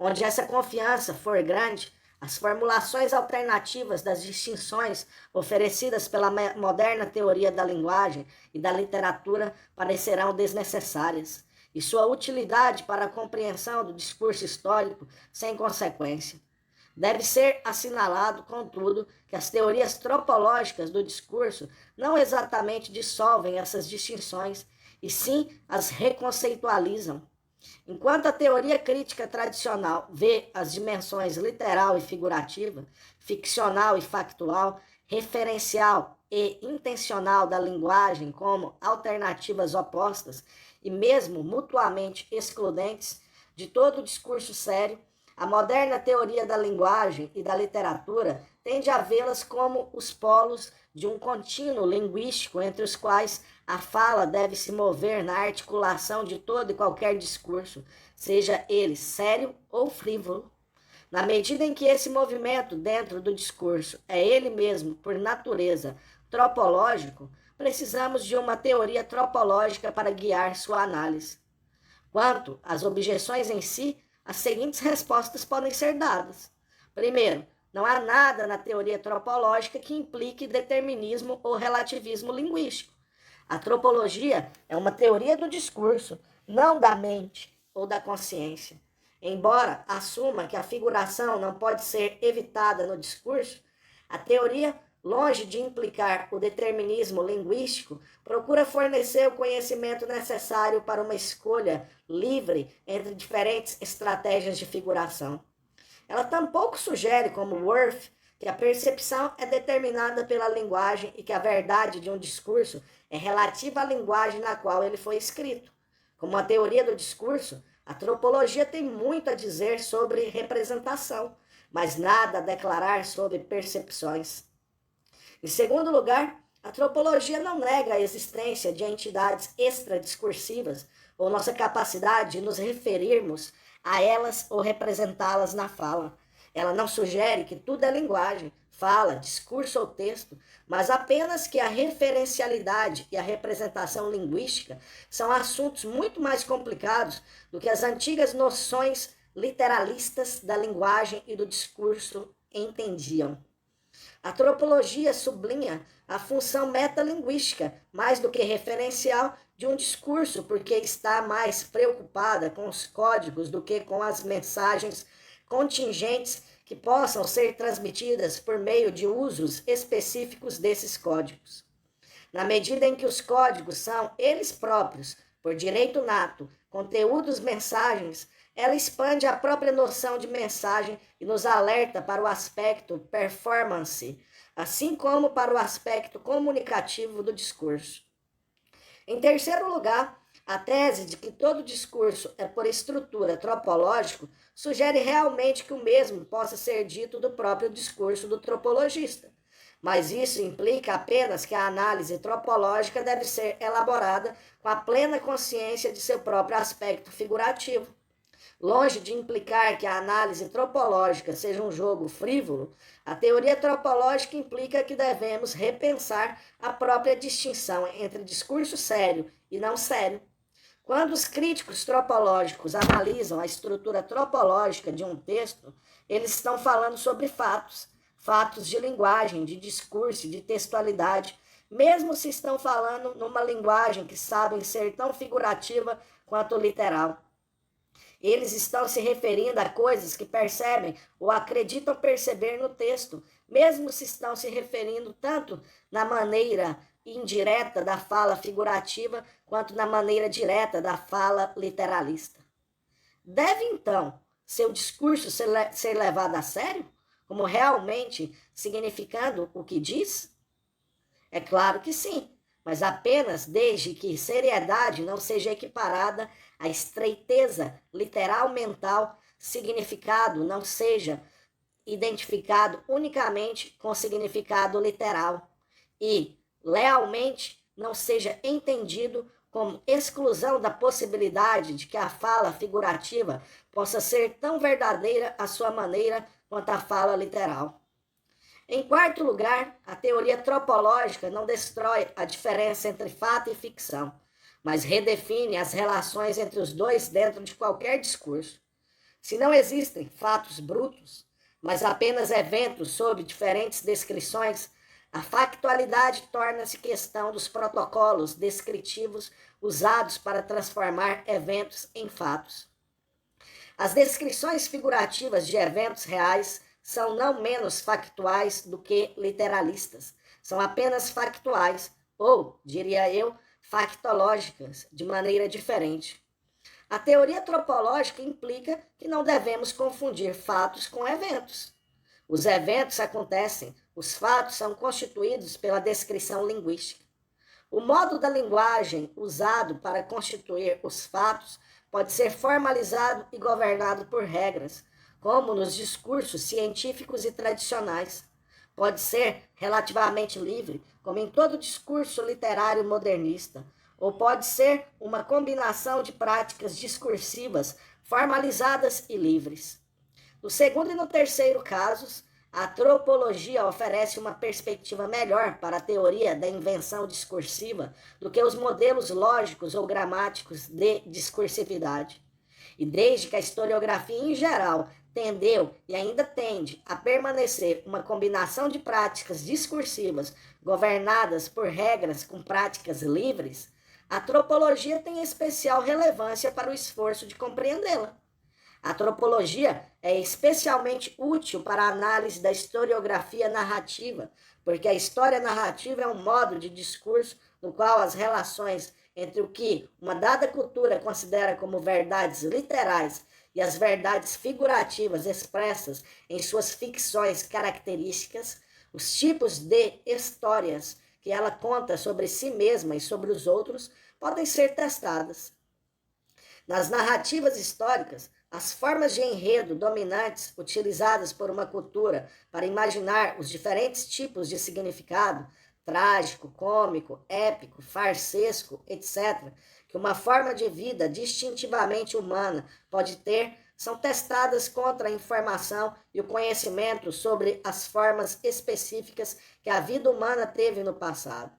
Onde essa confiança for grande, as formulações alternativas das distinções oferecidas pela moderna teoria da linguagem e da literatura parecerão desnecessárias, e sua utilidade para a compreensão do discurso histórico sem consequência. Deve ser assinalado, contudo, que as teorias tropológicas do discurso não exatamente dissolvem essas distinções, e sim as reconceitualizam. Enquanto a teoria crítica tradicional vê as dimensões literal e figurativa, ficcional e factual, referencial e intencional da linguagem como alternativas opostas e mesmo mutuamente excludentes de todo o discurso sério, a moderna teoria da linguagem e da literatura tende a vê-las como os polos de um contínuo linguístico entre os quais a fala deve se mover na articulação de todo e qualquer discurso, seja ele sério ou frívolo. Na medida em que esse movimento dentro do discurso é ele mesmo, por natureza, tropológico, precisamos de uma teoria tropológica para guiar sua análise. Quanto às objeções em si, as seguintes respostas podem ser dadas. Primeiro, não há nada na teoria tropológica que implique determinismo ou relativismo linguístico. A tropologia é uma teoria do discurso, não da mente ou da consciência. Embora assuma que a figuração não pode ser evitada no discurso, a teoria, longe de implicar o determinismo linguístico, procura fornecer o conhecimento necessário para uma escolha livre entre diferentes estratégias de figuração. Ela tampouco sugere, como Worth, que a percepção é determinada pela linguagem e que a verdade de um discurso é relativa à linguagem na qual ele foi escrito. Como a teoria do discurso, a tropologia tem muito a dizer sobre representação, mas nada a declarar sobre percepções. Em segundo lugar, a tropologia não nega a existência de entidades extradiscursivas ou nossa capacidade de nos referirmos a elas ou representá-las na fala. Ela não sugere que tudo é linguagem, fala, discurso ou texto, mas apenas que a referencialidade e a representação linguística são assuntos muito mais complicados do que as antigas noções literalistas da linguagem e do discurso entendiam. A tropologia sublinha a função metalinguística, mais do que referencial, de um discurso, porque está mais preocupada com os códigos do que com as mensagens contingentes que possam ser transmitidas por meio de usos específicos desses códigos. Na medida em que os códigos são, eles próprios, por direito nato, conteúdos mensagens, ela expande a própria noção de mensagem e nos alerta para o aspecto performance, assim como para o aspecto comunicativo do discurso. Em terceiro lugar, a tese de que todo discurso é por estrutura tropológico sugere realmente que o mesmo possa ser dito do próprio discurso do tropologista. Mas isso implica apenas que a análise tropológica deve ser elaborada com a plena consciência de seu próprio aspecto figurativo. Longe de implicar que a análise tropológica seja um jogo frívolo, a teoria tropológica implica que devemos repensar a própria distinção entre discurso sério e não sério. Quando os críticos tropológicos analisam a estrutura tropológica de um texto, eles estão falando sobre fatos, fatos de linguagem, de discurso, de textualidade, mesmo se estão falando numa linguagem que sabem ser tão figurativa quanto literal. Eles estão se referindo a coisas que percebem ou acreditam perceber no texto, mesmo se estão se referindo tanto na maneira indireta da fala figurativa quanto na maneira direta da fala literalista. Deve, então, seu discurso ser levado a sério, como realmente significando o que diz? É claro que sim, mas apenas desde que seriedade não seja equiparada à estreiteza literal mental, significado não seja identificado unicamente com significado literal e, lealmente, não seja entendido como exclusão da possibilidade de que a fala figurativa possa ser tão verdadeira à sua maneira quanto a fala literal. Em quarto lugar, a teoria tropológica não destrói a diferença entre fato e ficção, mas redefine as relações entre os dois dentro de qualquer discurso. Se não existem fatos brutos, mas apenas eventos sob diferentes descrições, a factualidade torna-se questão dos protocolos descritivos usados para transformar eventos em fatos. As descrições figurativas de eventos reais são não menos factuais do que literalistas. São apenas factuais, ou, diria eu, factológicas, de maneira diferente. A teoria tropológica implica que não devemos confundir fatos com eventos. Os eventos acontecem, os fatos são constituídos pela descrição linguística. O modo da linguagem usado para constituir os fatos pode ser formalizado e governado por regras, como nos discursos científicos e tradicionais. Pode ser relativamente livre, como em todo discurso literário modernista, ou pode ser uma combinação de práticas discursivas formalizadas e livres. No segundo e no terceiro casos, a tropologia oferece uma perspectiva melhor para a teoria da invenção discursiva do que os modelos lógicos ou gramáticos de discursividade. E desde que a historiografia em geral tendeu e ainda tende a permanecer uma combinação de práticas discursivas governadas por regras com práticas livres, a tropologia tem especial relevância para o esforço de compreendê-la. A tropologia é especialmente útil para a análise da historiografia narrativa, porque a história narrativa é um modo de discurso no qual as relações entre o que uma dada cultura considera como verdades literais e as verdades figurativas expressas em suas ficções características, os tipos de histórias que ela conta sobre si mesma e sobre os outros, podem ser testadas. Nas narrativas históricas, as formas de enredo dominantes utilizadas por uma cultura para imaginar os diferentes tipos de significado, trágico, cômico, épico, farsesco, etc., que uma forma de vida distintivamente humana pode ter, são testadas contra a informação e o conhecimento sobre as formas específicas que a vida humana teve no passado.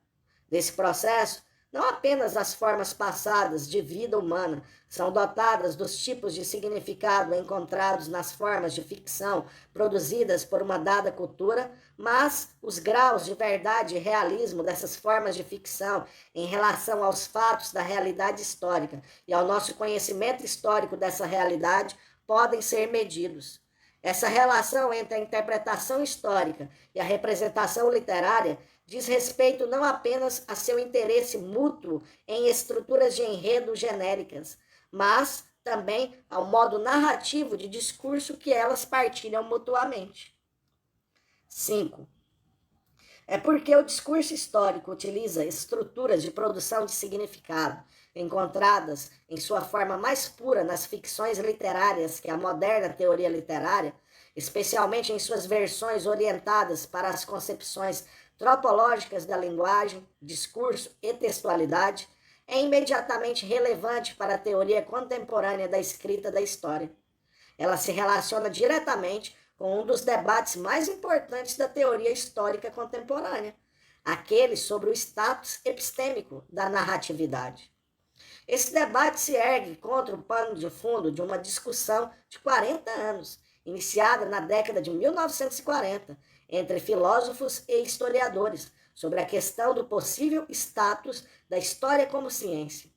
Nesse processo, não apenas as formas passadas de vida humana são dotadas dos tipos de significado encontrados nas formas de ficção produzidas por uma dada cultura, mas os graus de verdade e realismo dessas formas de ficção em relação aos fatos da realidade histórica e ao nosso conhecimento histórico dessa realidade podem ser medidos. Essa relação entre a interpretação histórica e a representação literária diz respeito não apenas a seu interesse mútuo em estruturas de enredo genéricas, mas também ao modo narrativo de discurso que elas partilham mutuamente. 5. É porque o discurso histórico utiliza estruturas de produção de significado, encontradas em sua forma mais pura nas ficções literárias que a moderna teoria literária, especialmente em suas versões orientadas para as concepções tropológicas da linguagem, discurso e textualidade, é imediatamente relevante para a teoria contemporânea da escrita da história. Ela se relaciona diretamente com um dos debates mais importantes da teoria histórica contemporânea, aquele sobre o status epistêmico da narratividade. Esse debate se ergue contra o pano de fundo de uma discussão de 40 anos, iniciada na década de 1940, entre filósofos e historiadores, sobre a questão do possível status da história como ciência.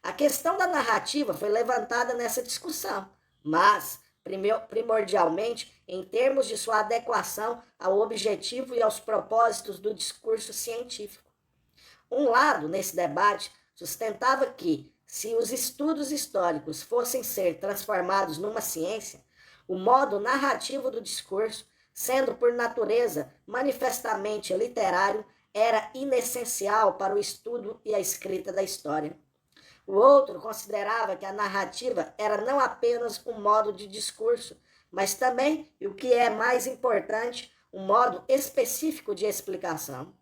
A questão da narrativa foi levantada nessa discussão, mas primordialmente em termos de sua adequação ao objetivo e aos propósitos do discurso científico. Um lado, nesse debate, sustentava que, se os estudos históricos fossem ser transformados numa ciência, o modo narrativo do discurso, sendo por natureza manifestamente literário, era inessencial para o estudo e a escrita da história. O outro considerava que a narrativa era não apenas um modo de discurso, mas também, e o que é mais importante, um modo específico de explicação.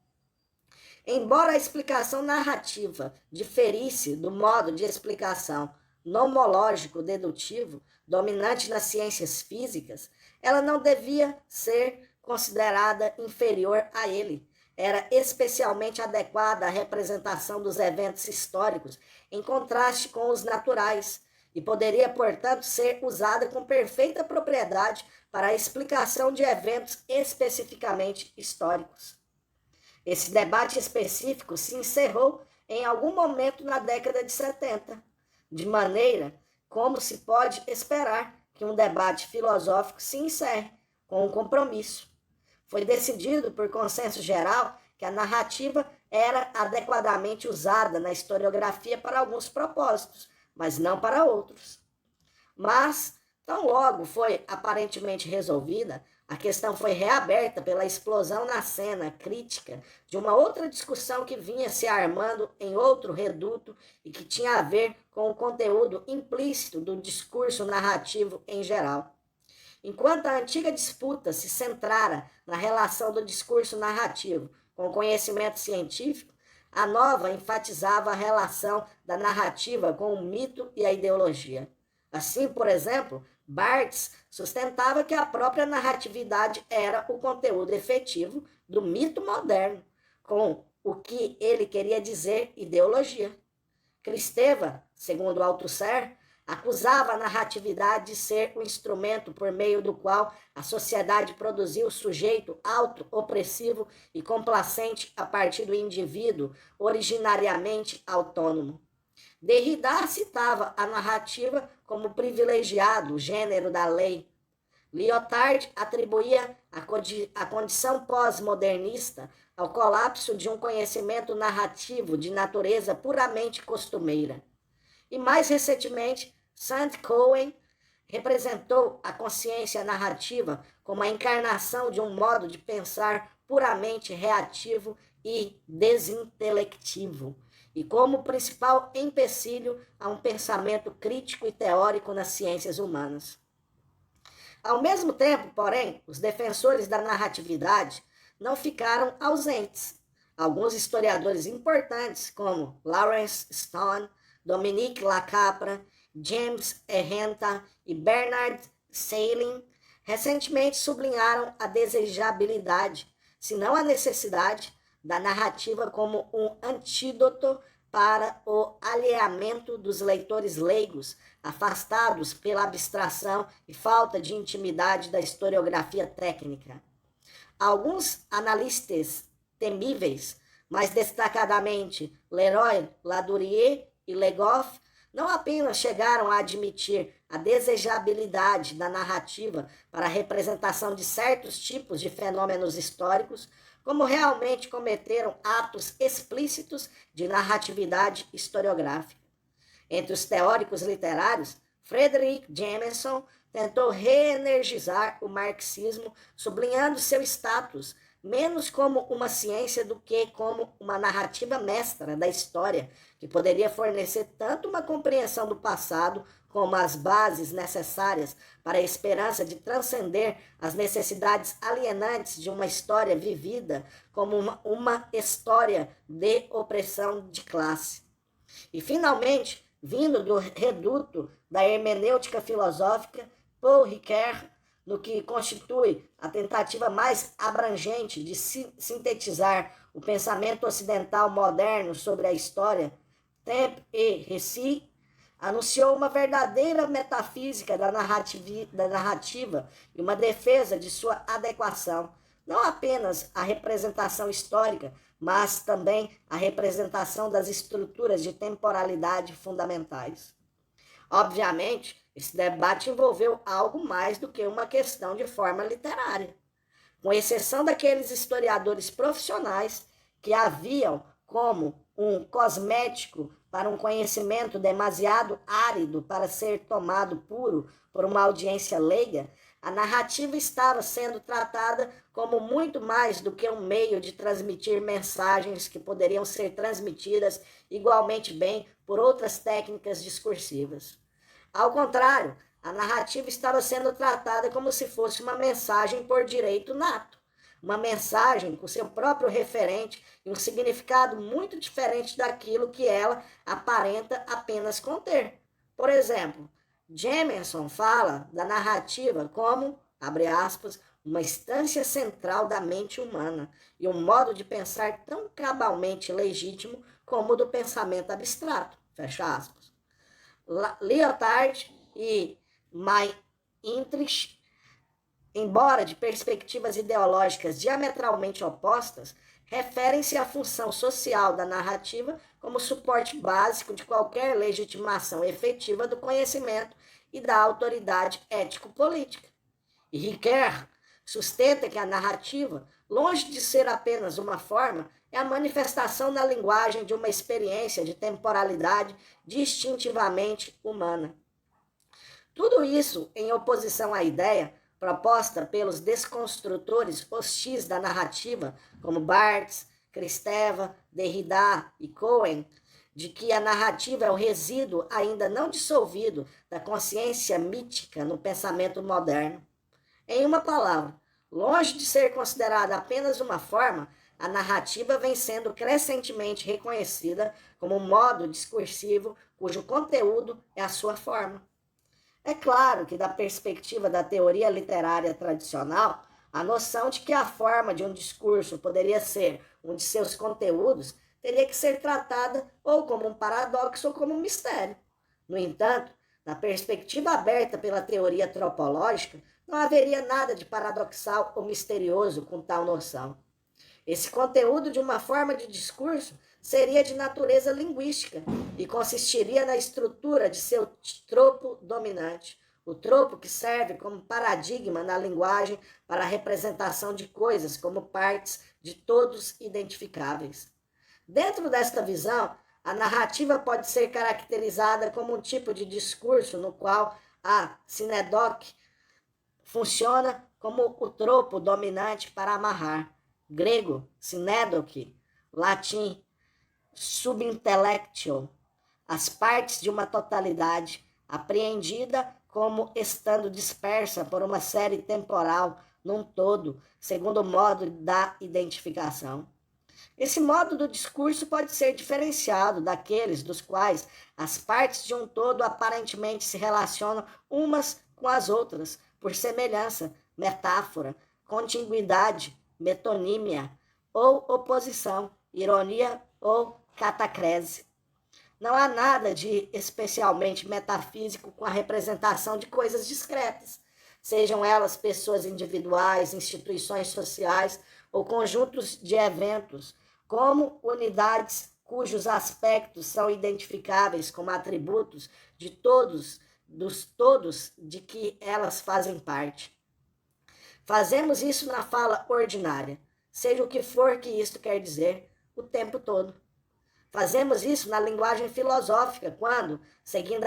Embora a explicação narrativa diferisse do modo de explicação nomológico-dedutivo dominante nas ciências físicas, ela não devia ser considerada inferior a ele. Era especialmente adequada à representação dos eventos históricos, em contraste com os naturais, e poderia, portanto, ser usada com perfeita propriedade para a explicação de eventos especificamente históricos. Esse debate específico se encerrou em algum momento na década de 70, de maneira como se pode esperar que um debate filosófico se encerre com um compromisso. Foi decidido por consenso geral que a narrativa era adequadamente usada na historiografia para alguns propósitos, mas não para outros. Mas, tão logo foi aparentemente resolvida, a questão foi reaberta pela explosão na cena crítica de uma outra discussão que vinha se armando em outro reduto e que tinha a ver com o conteúdo implícito do discurso narrativo em geral. Enquanto a antiga disputa se centrara na relação do discurso narrativo com o conhecimento científico, a nova enfatizava a relação da narrativa com o mito e a ideologia. Assim, por exemplo, Barthes sustentava que a própria narratividade era o conteúdo efetivo do mito moderno, com o que ele queria dizer ideologia. Kristeva, segundo Althusser, acusava a narratividade de ser o instrumento por meio do qual a sociedade produziu o sujeito auto-opressivo e complacente a partir do indivíduo originariamente autônomo. Derrida citava a narrativa como privilegiado gênero da lei. Lyotard atribuía a condição pós-modernista ao colapso de um conhecimento narrativo de natureza puramente costumeira. E mais recentemente, St. Cohen representou a consciência narrativa como a encarnação de um modo de pensar puramente reativo e desintelectivo, e como principal empecilho a um pensamento crítico e teórico nas ciências humanas. Ao mesmo tempo, porém, os defensores da narratividade não ficaram ausentes. Alguns historiadores importantes, como Lawrence Stone, Dominique Lacapra, James Errenta e Bernard Salin, recentemente sublinharam a desejabilidade, se não a necessidade, da narrativa como um antídoto para o alheamento dos leitores leigos, afastados pela abstração e falta de intimidade da historiografia técnica. Alguns analistas temíveis, mais destacadamente Leroy Ladurie e Legoff, não apenas chegaram a admitir a desejabilidade da narrativa para a representação de certos tipos de fenômenos históricos, como realmente cometeram atos explícitos de narratividade historiográfica. Entre os teóricos literários, Frederick Jameson tentou reenergizar o marxismo, sublinhando seu status menos como uma ciência do que como uma narrativa mestra da história, que poderia fornecer tanto uma compreensão do passado como as bases necessárias para a esperança de transcender as necessidades alienantes de uma história vivida como uma história de opressão de classe. E, finalmente, vindo do reduto da hermenêutica filosófica, Paul Ricoeur, no que constitui a tentativa mais abrangente de sintetizar o pensamento ocidental moderno sobre a história, Tempo et Récit, anunciou uma verdadeira metafísica da narrativa e uma defesa de sua adequação, não apenas à representação histórica, mas também à representação das estruturas de temporalidade fundamentais. Obviamente, esse debate envolveu algo mais do que uma questão de forma literária, com exceção daqueles historiadores profissionais que haviam como um cosmético para um conhecimento demasiado árido para ser tomado puro por uma audiência leiga. A narrativa estava sendo tratada como muito mais do que um meio de transmitir mensagens que poderiam ser transmitidas igualmente bem por outras técnicas discursivas. Ao contrário, a narrativa estava sendo tratada como se fosse uma mensagem por direito nato, uma mensagem com seu próprio referente e um significado muito diferente daquilo que ela aparenta apenas conter. Por exemplo, Jameson fala da narrativa como, abre aspas, uma instância central da mente humana e um modo de pensar tão cabalmente legítimo como o do pensamento abstrato. Fecha aspas. Lyotard e Maestricht, embora de perspectivas ideológicas diametralmente opostas, referem-se à função social da narrativa como suporte básico de qualquer legitimação efetiva do conhecimento e da autoridade ético-política. E Ricoeur sustenta que a narrativa, longe de ser apenas uma forma, é a manifestação na linguagem de uma experiência de temporalidade distintivamente humana. Tudo isso em oposição à ideia proposta pelos desconstrutores hostis da narrativa, como Barthes, Kristeva, Derrida e Cohen, de que a narrativa é o resíduo ainda não dissolvido da consciência mítica no pensamento moderno. Em uma palavra, longe de ser considerada apenas uma forma, a narrativa vem sendo crescentemente reconhecida como um modo discursivo cujo conteúdo é a sua forma. É claro que, da perspectiva da teoria literária tradicional, a noção de que a forma de um discurso poderia ser um de seus conteúdos teria que ser tratada ou como um paradoxo ou como um mistério. No entanto, na perspectiva aberta pela teoria tropológica, não haveria nada de paradoxal ou misterioso com tal noção. Esse conteúdo de uma forma de discurso seria de natureza linguística e consistiria na estrutura de seu tropo dominante, o tropo que serve como paradigma na linguagem para a representação de coisas como partes de todos identificáveis. Dentro desta visão, a narrativa pode ser caracterizada como um tipo de discurso no qual a sinédoque funciona como o tropo dominante para amarrar. Grego, sinédoque, latim, subintellectio, as partes de uma totalidade, apreendida como estando dispersa por uma série temporal num todo, segundo o modo da identificação. Esse modo do discurso pode ser diferenciado daqueles dos quais as partes de um todo aparentemente se relacionam umas com as outras, por semelhança, metáfora, contiguidade, metonímia, ou oposição, ironia ou catacrese. Não há nada de especialmente metafísico com a representação de coisas discretas, sejam elas pessoas individuais, instituições sociais ou conjuntos de eventos, como unidades cujos aspectos são identificáveis como atributos de todos, dos todos de que elas fazem parte. Fazemos isso na fala ordinária, seja o que for que isto quer dizer, o tempo todo. Fazemos isso na linguagem filosófica, quando, seguindo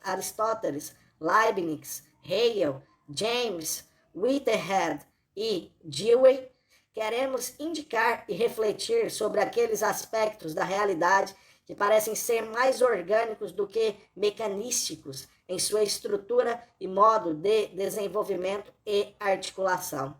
Aristóteles, Leibniz, Hegel, James, Whitehead e Dewey, queremos indicar e refletir sobre aqueles aspectos da realidade que parecem ser mais orgânicos do que mecanísticos em sua estrutura e modo de desenvolvimento e articulação.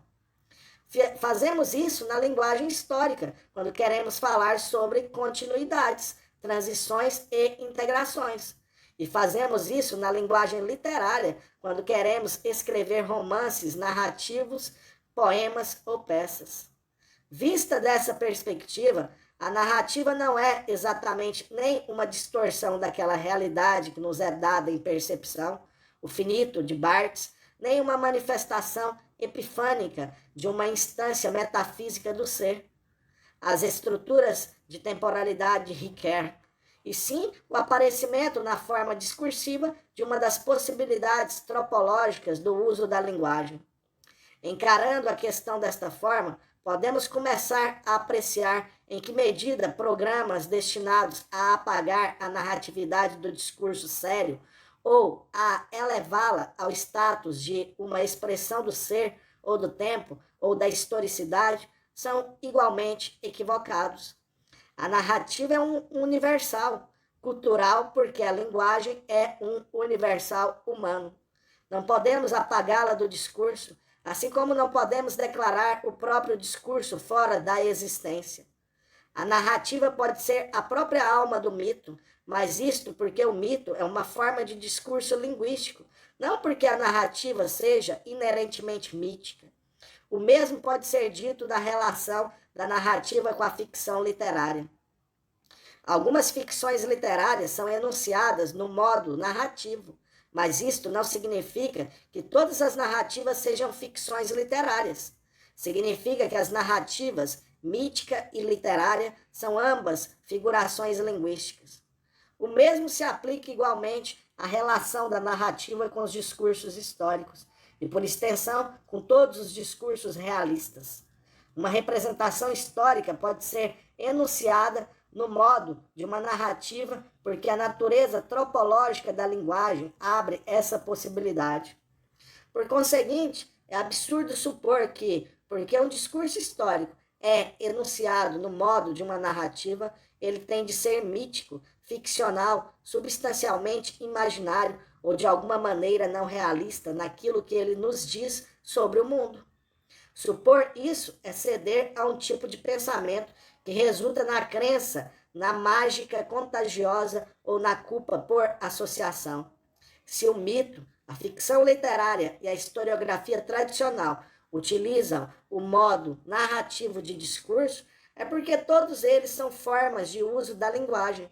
Fazemos isso na linguagem histórica, quando queremos falar sobre continuidades, transições e integrações. E fazemos isso na linguagem literária, quando queremos escrever romances, narrativos, poemas ou peças. Vista dessa perspectiva, a narrativa não é exatamente nem uma distorção daquela realidade que nos é dada em percepção, o finito de Barthes, nem uma manifestação epifânica de uma instância metafísica do ser, as estruturas de temporalidade de Ricoeur, e sim o aparecimento na forma discursiva de uma das possibilidades tropológicas do uso da linguagem. Encarando a questão desta forma, podemos começar a apreciar em que medida programas destinados a apagar a narratividade do discurso sério ou a elevá-la ao status de uma expressão do ser ou do tempo ou da historicidade são igualmente equivocados. A narrativa é um universal cultural porque a linguagem é um universal humano. Não podemos apagá-la do discurso, assim como não podemos declarar o próprio discurso fora da existência. A narrativa pode ser a própria alma do mito, mas isto porque o mito é uma forma de discurso linguístico, não porque a narrativa seja inerentemente mítica. O mesmo pode ser dito da relação da narrativa com a ficção literária. Algumas ficções literárias são enunciadas no modo narrativo, mas isto não significa que todas as narrativas sejam ficções literárias. Significa que as narrativas mítica e literária são ambas figurações linguísticas. O mesmo se aplica igualmente à relação da narrativa com os discursos históricos e, por extensão, com todos os discursos realistas. Uma representação histórica pode ser enunciada no modo de uma narrativa, porque a natureza tropológica da linguagem abre essa possibilidade. Por conseguinte, é absurdo supor que, porque um discurso histórico é enunciado no modo de uma narrativa, ele tem de ser mítico, ficcional, substancialmente imaginário ou de alguma maneira não realista naquilo que ele nos diz sobre o mundo. Supor isso é ceder a um tipo de pensamento que resulta na crença, na mágica contagiosa ou na culpa por associação. Se o mito, a ficção literária e a historiografia tradicional utilizam o modo narrativo de discurso, é porque todos eles são formas de uso da linguagem.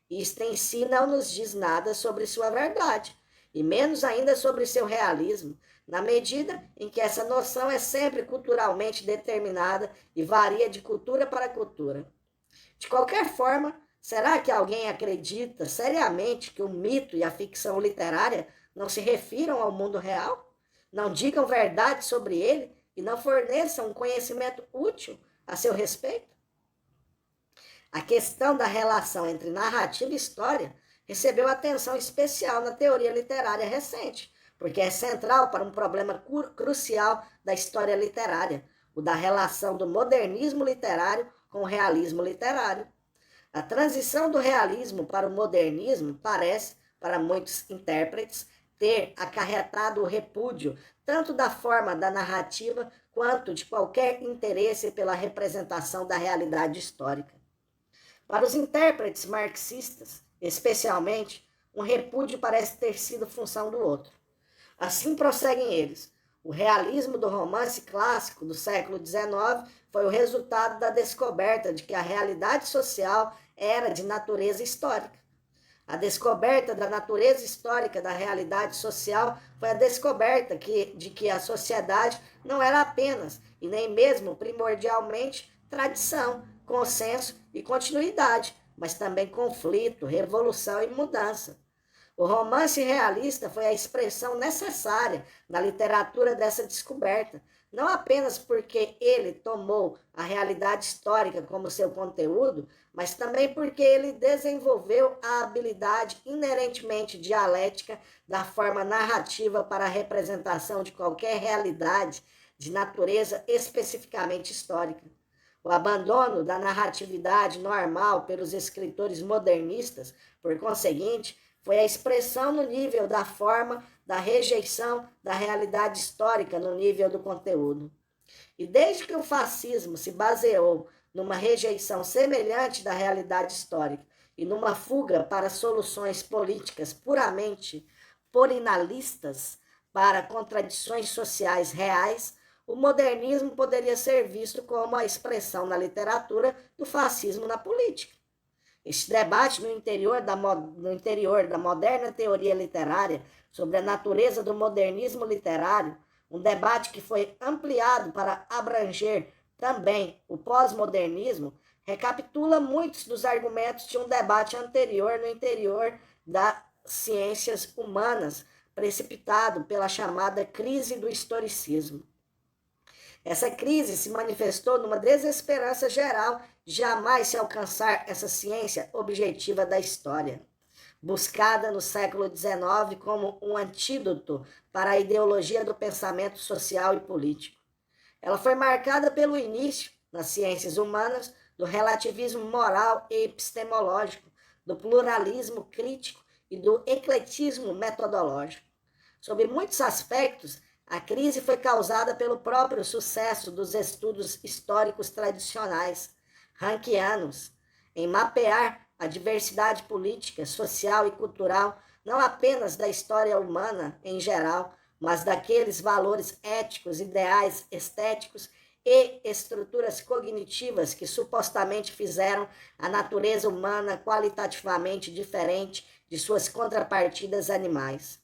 Isto em si não nos diz nada sobre sua verdade, e menos ainda sobre seu realismo, na medida em que essa noção é sempre culturalmente determinada e varia de cultura para cultura. De qualquer forma, será que alguém acredita seriamente que o mito e a ficção literária não se refiram ao mundo real? Não digam verdade sobre ele e não forneçam um conhecimento útil a seu respeito? A questão da relação entre narrativa e história recebeu atenção especial na teoria literária recente, porque é central para um problema crucial da história literária, o da relação do modernismo literário com o realismo literário. A transição do realismo para o modernismo parece, para muitos intérpretes, ter acarretado o repúdio tanto da forma da narrativa quanto de qualquer interesse pela representação da realidade histórica. Para os intérpretes marxistas, especialmente, um repúdio parece ter sido função do outro. Assim prosseguem eles. O realismo do romance clássico do século XIX foi o resultado da descoberta de que a realidade social era de natureza histórica. A descoberta da natureza histórica da realidade social foi a descoberta de que a sociedade não era apenas, e nem mesmo primordialmente, tradição, consenso e continuidade, mas também conflito, revolução e mudança. O romance realista foi a expressão necessária na literatura dessa descoberta, não apenas porque ele tomou a realidade histórica como seu conteúdo, mas também porque ele desenvolveu a habilidade inerentemente dialética da forma narrativa para a representação de qualquer realidade de natureza especificamente histórica. O abandono da narratividade normal pelos escritores modernistas, por conseguinte, foi a expressão no nível da forma da rejeição da realidade histórica no nível do conteúdo. E desde que o fascismo se baseou numa rejeição semelhante da realidade histórica e numa fuga para soluções políticas puramente porinalistas para contradições sociais reais, o modernismo poderia ser visto como a expressão na literatura do fascismo na política. Este debate no interior da moderna teoria literária sobre a natureza do modernismo literário, um debate que foi ampliado para abranger também o pós-modernismo, recapitula muitos dos argumentos de um debate anterior no interior das ciências humanas, precipitado pela chamada crise do historicismo. Essa crise se manifestou numa desesperança geral de jamais se alcançar essa ciência objetiva da história, buscada no século XIX como um antídoto para a ideologia do pensamento social e político. Ela foi marcada pelo início, nas ciências humanas, do relativismo moral e epistemológico, do pluralismo crítico e do ecletismo metodológico. Sob muitos aspectos, a crise foi causada pelo próprio sucesso dos estudos históricos tradicionais, rankianos, em mapear a diversidade política, social e cultural, não apenas da história humana em geral, mas daqueles valores éticos, ideais, estéticos e estruturas cognitivas que supostamente fizeram a natureza humana qualitativamente diferente de suas contrapartidas animais.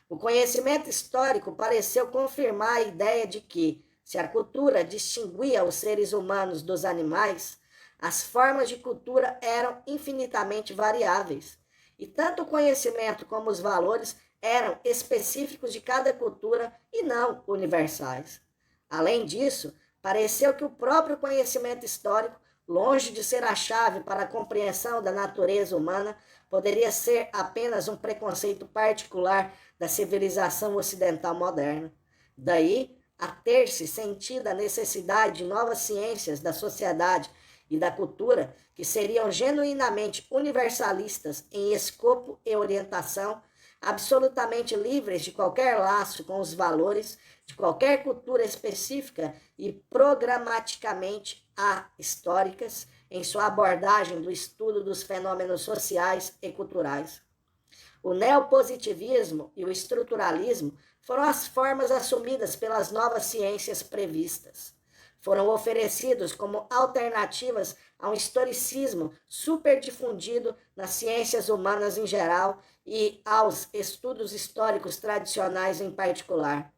O conhecimento histórico pareceu confirmar a ideia de que, se a cultura distinguia os seres humanos dos animais, as formas de cultura eram infinitamente variáveis, e tanto o conhecimento como os valores eram específicos de cada cultura e não universais. Além disso, pareceu que o próprio conhecimento histórico, longe de ser a chave para a compreensão da natureza humana, poderia ser apenas um preconceito particular da civilização ocidental moderna. Daí a ter-se sentido a necessidade de novas ciências da sociedade e da cultura que seriam genuinamente universalistas em escopo e orientação, absolutamente livres de qualquer laço com os valores de qualquer cultura específica e programaticamente ahistóricas em sua abordagem do estudo dos fenômenos sociais e culturais. O neopositivismo e o estruturalismo foram as formas assumidas pelas novas ciências previstas. Foram oferecidos como alternativas a um historicismo superdifundido nas ciências humanas em geral e aos estudos históricos tradicionais em particular.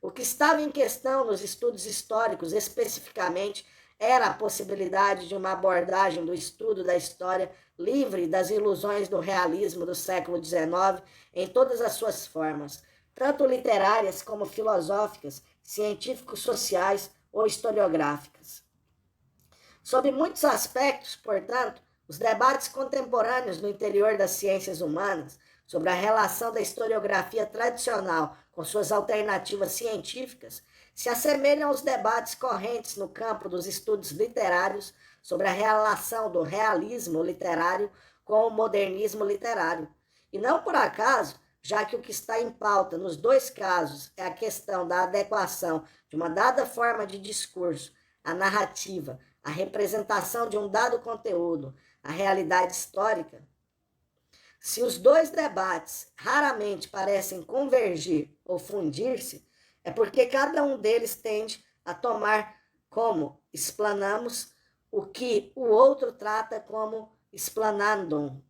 O que estava em questão nos estudos históricos especificamente era a possibilidade de uma abordagem do estudo da história livre das ilusões do realismo do século XIX em todas as suas formas, tanto literárias como filosóficas, científico-sociais ou historiográficas. Sob muitos aspectos, portanto, os debates contemporâneos no interior das ciências humanas sobre a relação da historiografia tradicional com suas alternativas científicas se assemelham aos debates correntes no campo dos estudos literários sobre a relação do realismo literário com o modernismo literário. E não por acaso, já que o que está em pauta nos dois casos é a questão da adequação de uma dada forma de discurso, a narrativa, a representação de um dado conteúdo, a realidade histórica. Se os dois debates raramente parecem convergir ou fundir-se, é porque cada um deles tende a tomar como explanamos o que o outro trata como explanandum.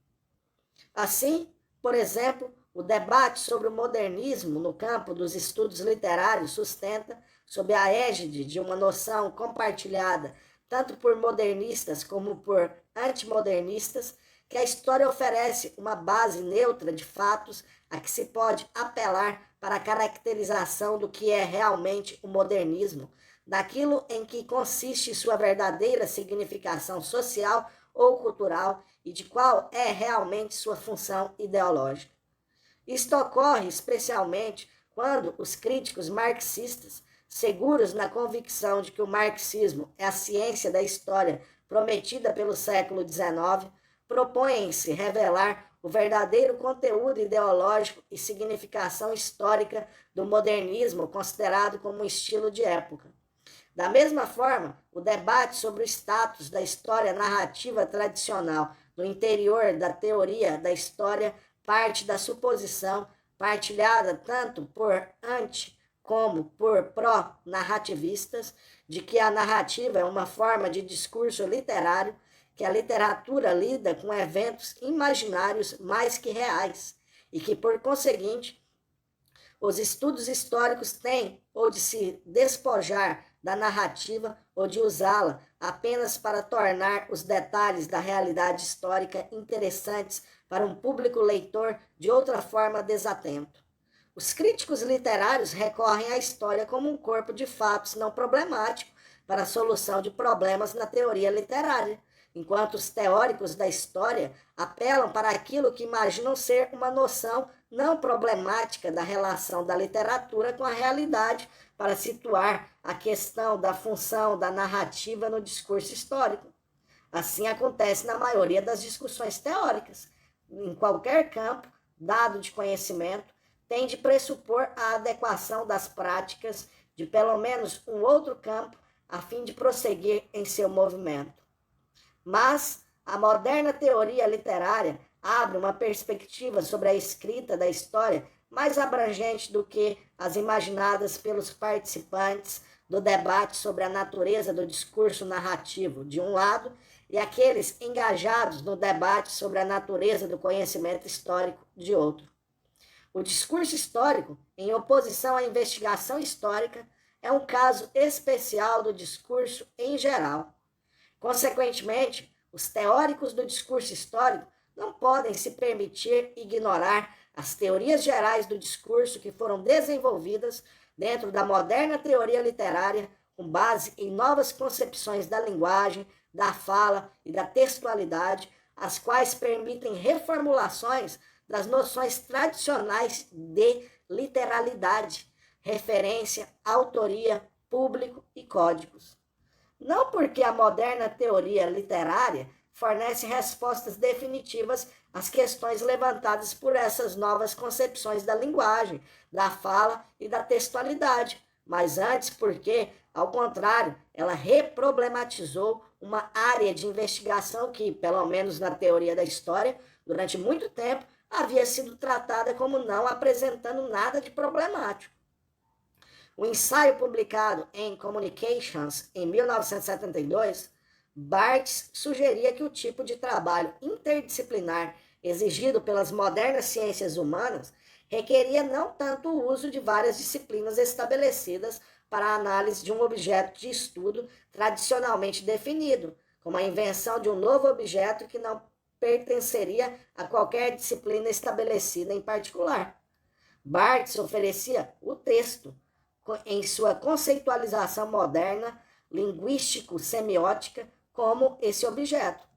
Assim, por exemplo, o debate sobre o modernismo no campo dos estudos literários sustenta, sob a égide de uma noção compartilhada tanto por modernistas como por antimodernistas, que a história oferece uma base neutra de fatos a que se pode apelar para a caracterização do que é realmente o modernismo, daquilo em que consiste sua verdadeira significação social ou cultural e de qual é realmente sua função ideológica. Isto ocorre especialmente quando os críticos marxistas, seguros na convicção de que o marxismo é a ciência da história prometida pelo século XIX, propõem-se revelar o verdadeiro conteúdo ideológico e significação histórica do modernismo considerado como um estilo de época. Da mesma forma, o debate sobre o status da história narrativa tradicional no interior da teoria da história parte da suposição, partilhada tanto por anti- como por pró-narrativistas, de que a narrativa é uma forma de discurso literário, que a literatura lida com eventos imaginários mais que reais, e que, por conseguinte, os estudos históricos têm ou de se despojar da narrativa ou de usá-la apenas para tornar os detalhes da realidade histórica interessantes para um público leitor de outra forma desatento. Os críticos literários recorrem à história como um corpo de fatos não problemático para a solução de problemas na teoria literária, enquanto os teóricos da história apelam para aquilo que imaginam ser uma noção não problemática da relação da literatura com a realidade para situar a questão da função da narrativa no discurso histórico. Assim acontece na maioria das discussões teóricas. Em qualquer campo, dado de conhecimento, tem de pressupor a adequação das práticas de pelo menos um outro campo a fim de prosseguir em seu movimento. Mas a moderna teoria literária abre uma perspectiva sobre a escrita da história mais abrangente do que as imaginadas pelos participantes do debate sobre a natureza do discurso narrativo, de um lado, e aqueles engajados no debate sobre a natureza do conhecimento histórico, de outro. O discurso histórico, em oposição à investigação histórica, é um caso especial do discurso em geral. Consequentemente, os teóricos do discurso histórico não podem se permitir ignorar as teorias gerais do discurso que foram desenvolvidas dentro da moderna teoria literária com base em novas concepções da linguagem, da fala e da textualidade, as quais permitem reformulações das noções tradicionais de literalidade, referência, autoria, público e códigos. Não porque a moderna teoria literária fornece respostas definitivas às questões levantadas por essas novas concepções da linguagem, da fala e da textualidade, mas antes porque, ao contrário, ela reproblematizou uma área de investigação que, pelo menos na teoria da história, durante muito tempo, havia sido tratada como não apresentando nada de problemático. O ensaio publicado em Communications em 1972, Barthes sugeria que o tipo de trabalho interdisciplinar exigido pelas modernas ciências humanas requeria não tanto o uso de várias disciplinas estabelecidas para a análise de um objeto de estudo tradicionalmente definido, como a invenção de um novo objeto que não pertenceria a qualquer disciplina estabelecida em particular. Barthes oferecia o texto, em sua conceitualização moderna, linguístico-semiótica, como esse objeto.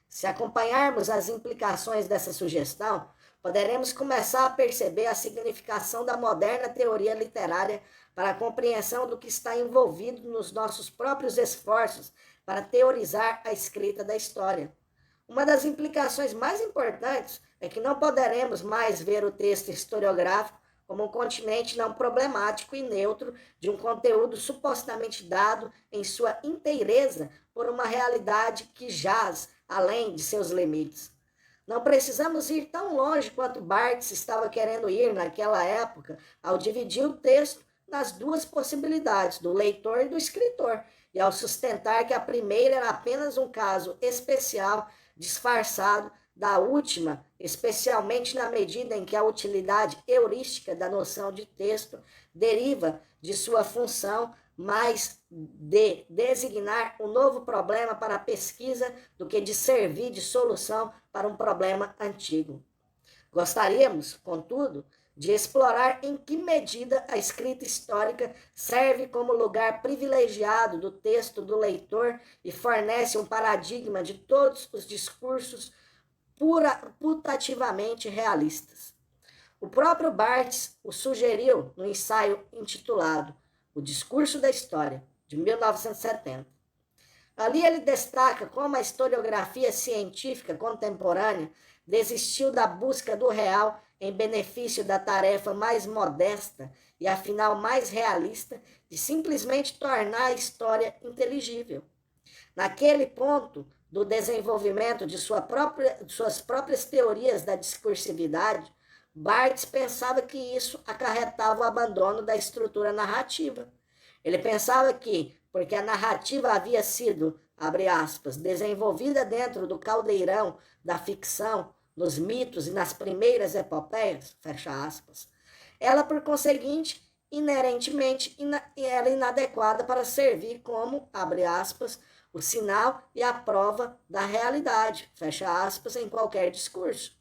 Se acompanharmos as implicações dessa sugestão, poderemos começar a perceber a significação da moderna teoria literária para a compreensão do que está envolvido nos nossos próprios esforços para teorizar a escrita da história. Uma das implicações mais importantes é que não poderemos mais ver o texto historiográfico como um continente não problemático e neutro de um conteúdo supostamente dado em sua inteireza por uma realidade que jaz além de seus limites. Não precisamos ir tão longe quanto Barthes estava querendo ir naquela época ao dividir o texto nas duas possibilidades, do leitor e do escritor, e ao sustentar que a primeira era apenas um caso especial, disfarçado, da última, especialmente na medida em que a utilidade heurística da noção de texto deriva de sua função mais de designar um novo problema para a pesquisa do que de servir de solução para um problema antigo. Gostaríamos, contudo, de explorar em que medida a escrita histórica serve como lugar privilegiado do texto do leitor e fornece um paradigma de todos os discursos putativamente realistas. O próprio Barthes o sugeriu no ensaio intitulado O Discurso da História, de 1970. Ali ele destaca como a historiografia científica contemporânea desistiu da busca do real em benefício da tarefa mais modesta e afinal mais realista de simplesmente tornar a história inteligível. Naquele ponto do desenvolvimento de suas próprias teorias da discursividade, Barthes pensava que isso acarretava o abandono da estrutura narrativa. Ele pensava que, porque a narrativa havia sido, abre aspas, desenvolvida dentro do caldeirão da ficção, nos mitos e nas primeiras epopeias, fecha aspas, ela, por conseguinte, inerentemente era inadequada para servir como, abre aspas, o sinal e a prova da realidade, fecha aspas, em qualquer discurso.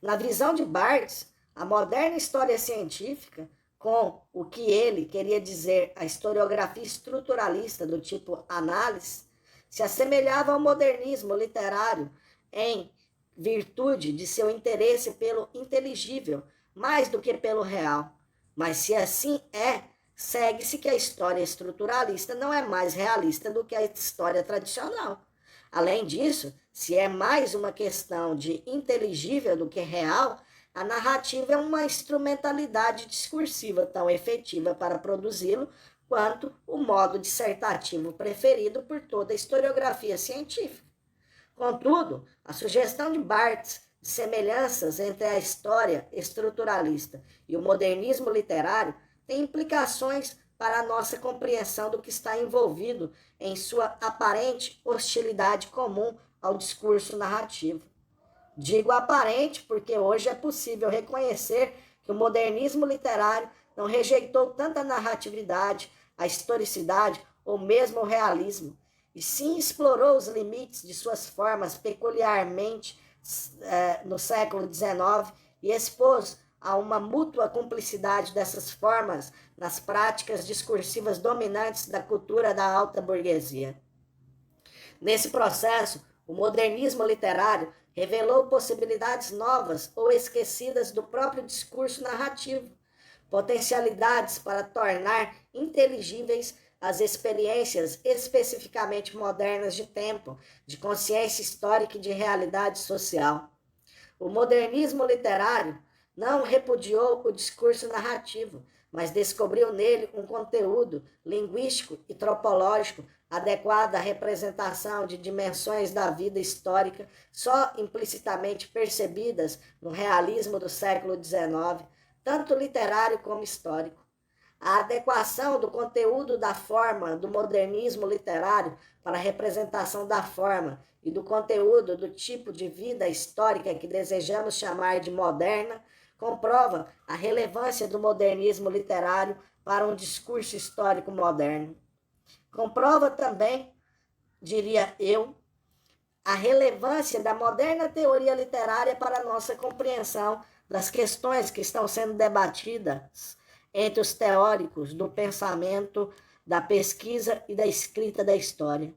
Na visão de Barthes, a moderna história científica, com o que ele queria dizer a historiografia estruturalista do tipo análise, se assemelhava ao modernismo literário em virtude de seu interesse pelo inteligível, mais do que pelo real. Mas se assim é, segue-se que a história estruturalista não é mais realista do que a história tradicional. Além disso, se é mais uma questão de inteligível do que real, a narrativa é uma instrumentalidade discursiva tão efetiva para produzi-lo quanto o modo dissertativo preferido por toda a historiografia científica. Contudo, a sugestão de Barthes semelhanças entre a história estruturalista e o modernismo literário têm implicações para a nossa compreensão do que está envolvido em sua aparente hostilidade comum ao discurso narrativo. Digo aparente porque hoje é possível reconhecer que o modernismo literário não rejeitou tanta narratividade, a historicidade ou mesmo o realismo, e sim explorou os limites de suas formas peculiarmente no século XIX e expôs a uma mútua cumplicidade dessas formas nas práticas discursivas dominantes da cultura da alta burguesia. Nesse processo, o modernismo literário revelou possibilidades novas ou esquecidas do próprio discurso narrativo, potencialidades para tornar inteligíveis as experiências especificamente modernas de tempo, de consciência histórica e de realidade social. O modernismo literário não repudiou o discurso narrativo, mas descobriu nele um conteúdo linguístico e tropológico adequado à representação de dimensões da vida histórica só implicitamente percebidas no realismo do século XIX, tanto literário como histórico. A adequação do conteúdo da forma do modernismo literário para a representação da forma e do conteúdo do tipo de vida histórica que desejamos chamar de moderna comprova a relevância do modernismo literário para um discurso histórico moderno. Comprova também, diria eu, a relevância da moderna teoria literária para a nossa compreensão das questões que estão sendo debatidas entre os teóricos do pensamento, da pesquisa e da escrita da história.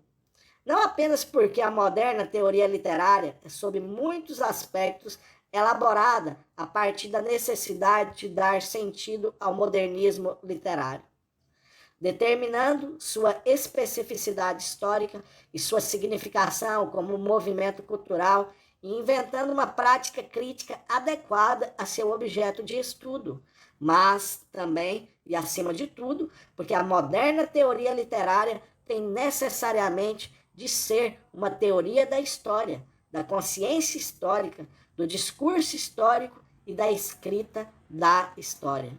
Não apenas porque a moderna teoria literária é, sob muitos aspectos, elaborada a partir da necessidade de dar sentido ao modernismo literário, determinando sua especificidade histórica e sua significação como movimento cultural e inventando uma prática crítica adequada a seu objeto de estudo, mas também, e acima de tudo, porque a moderna teoria literária tem necessariamente de ser uma teoria da história, da consciência histórica, do discurso histórico e da escrita da história.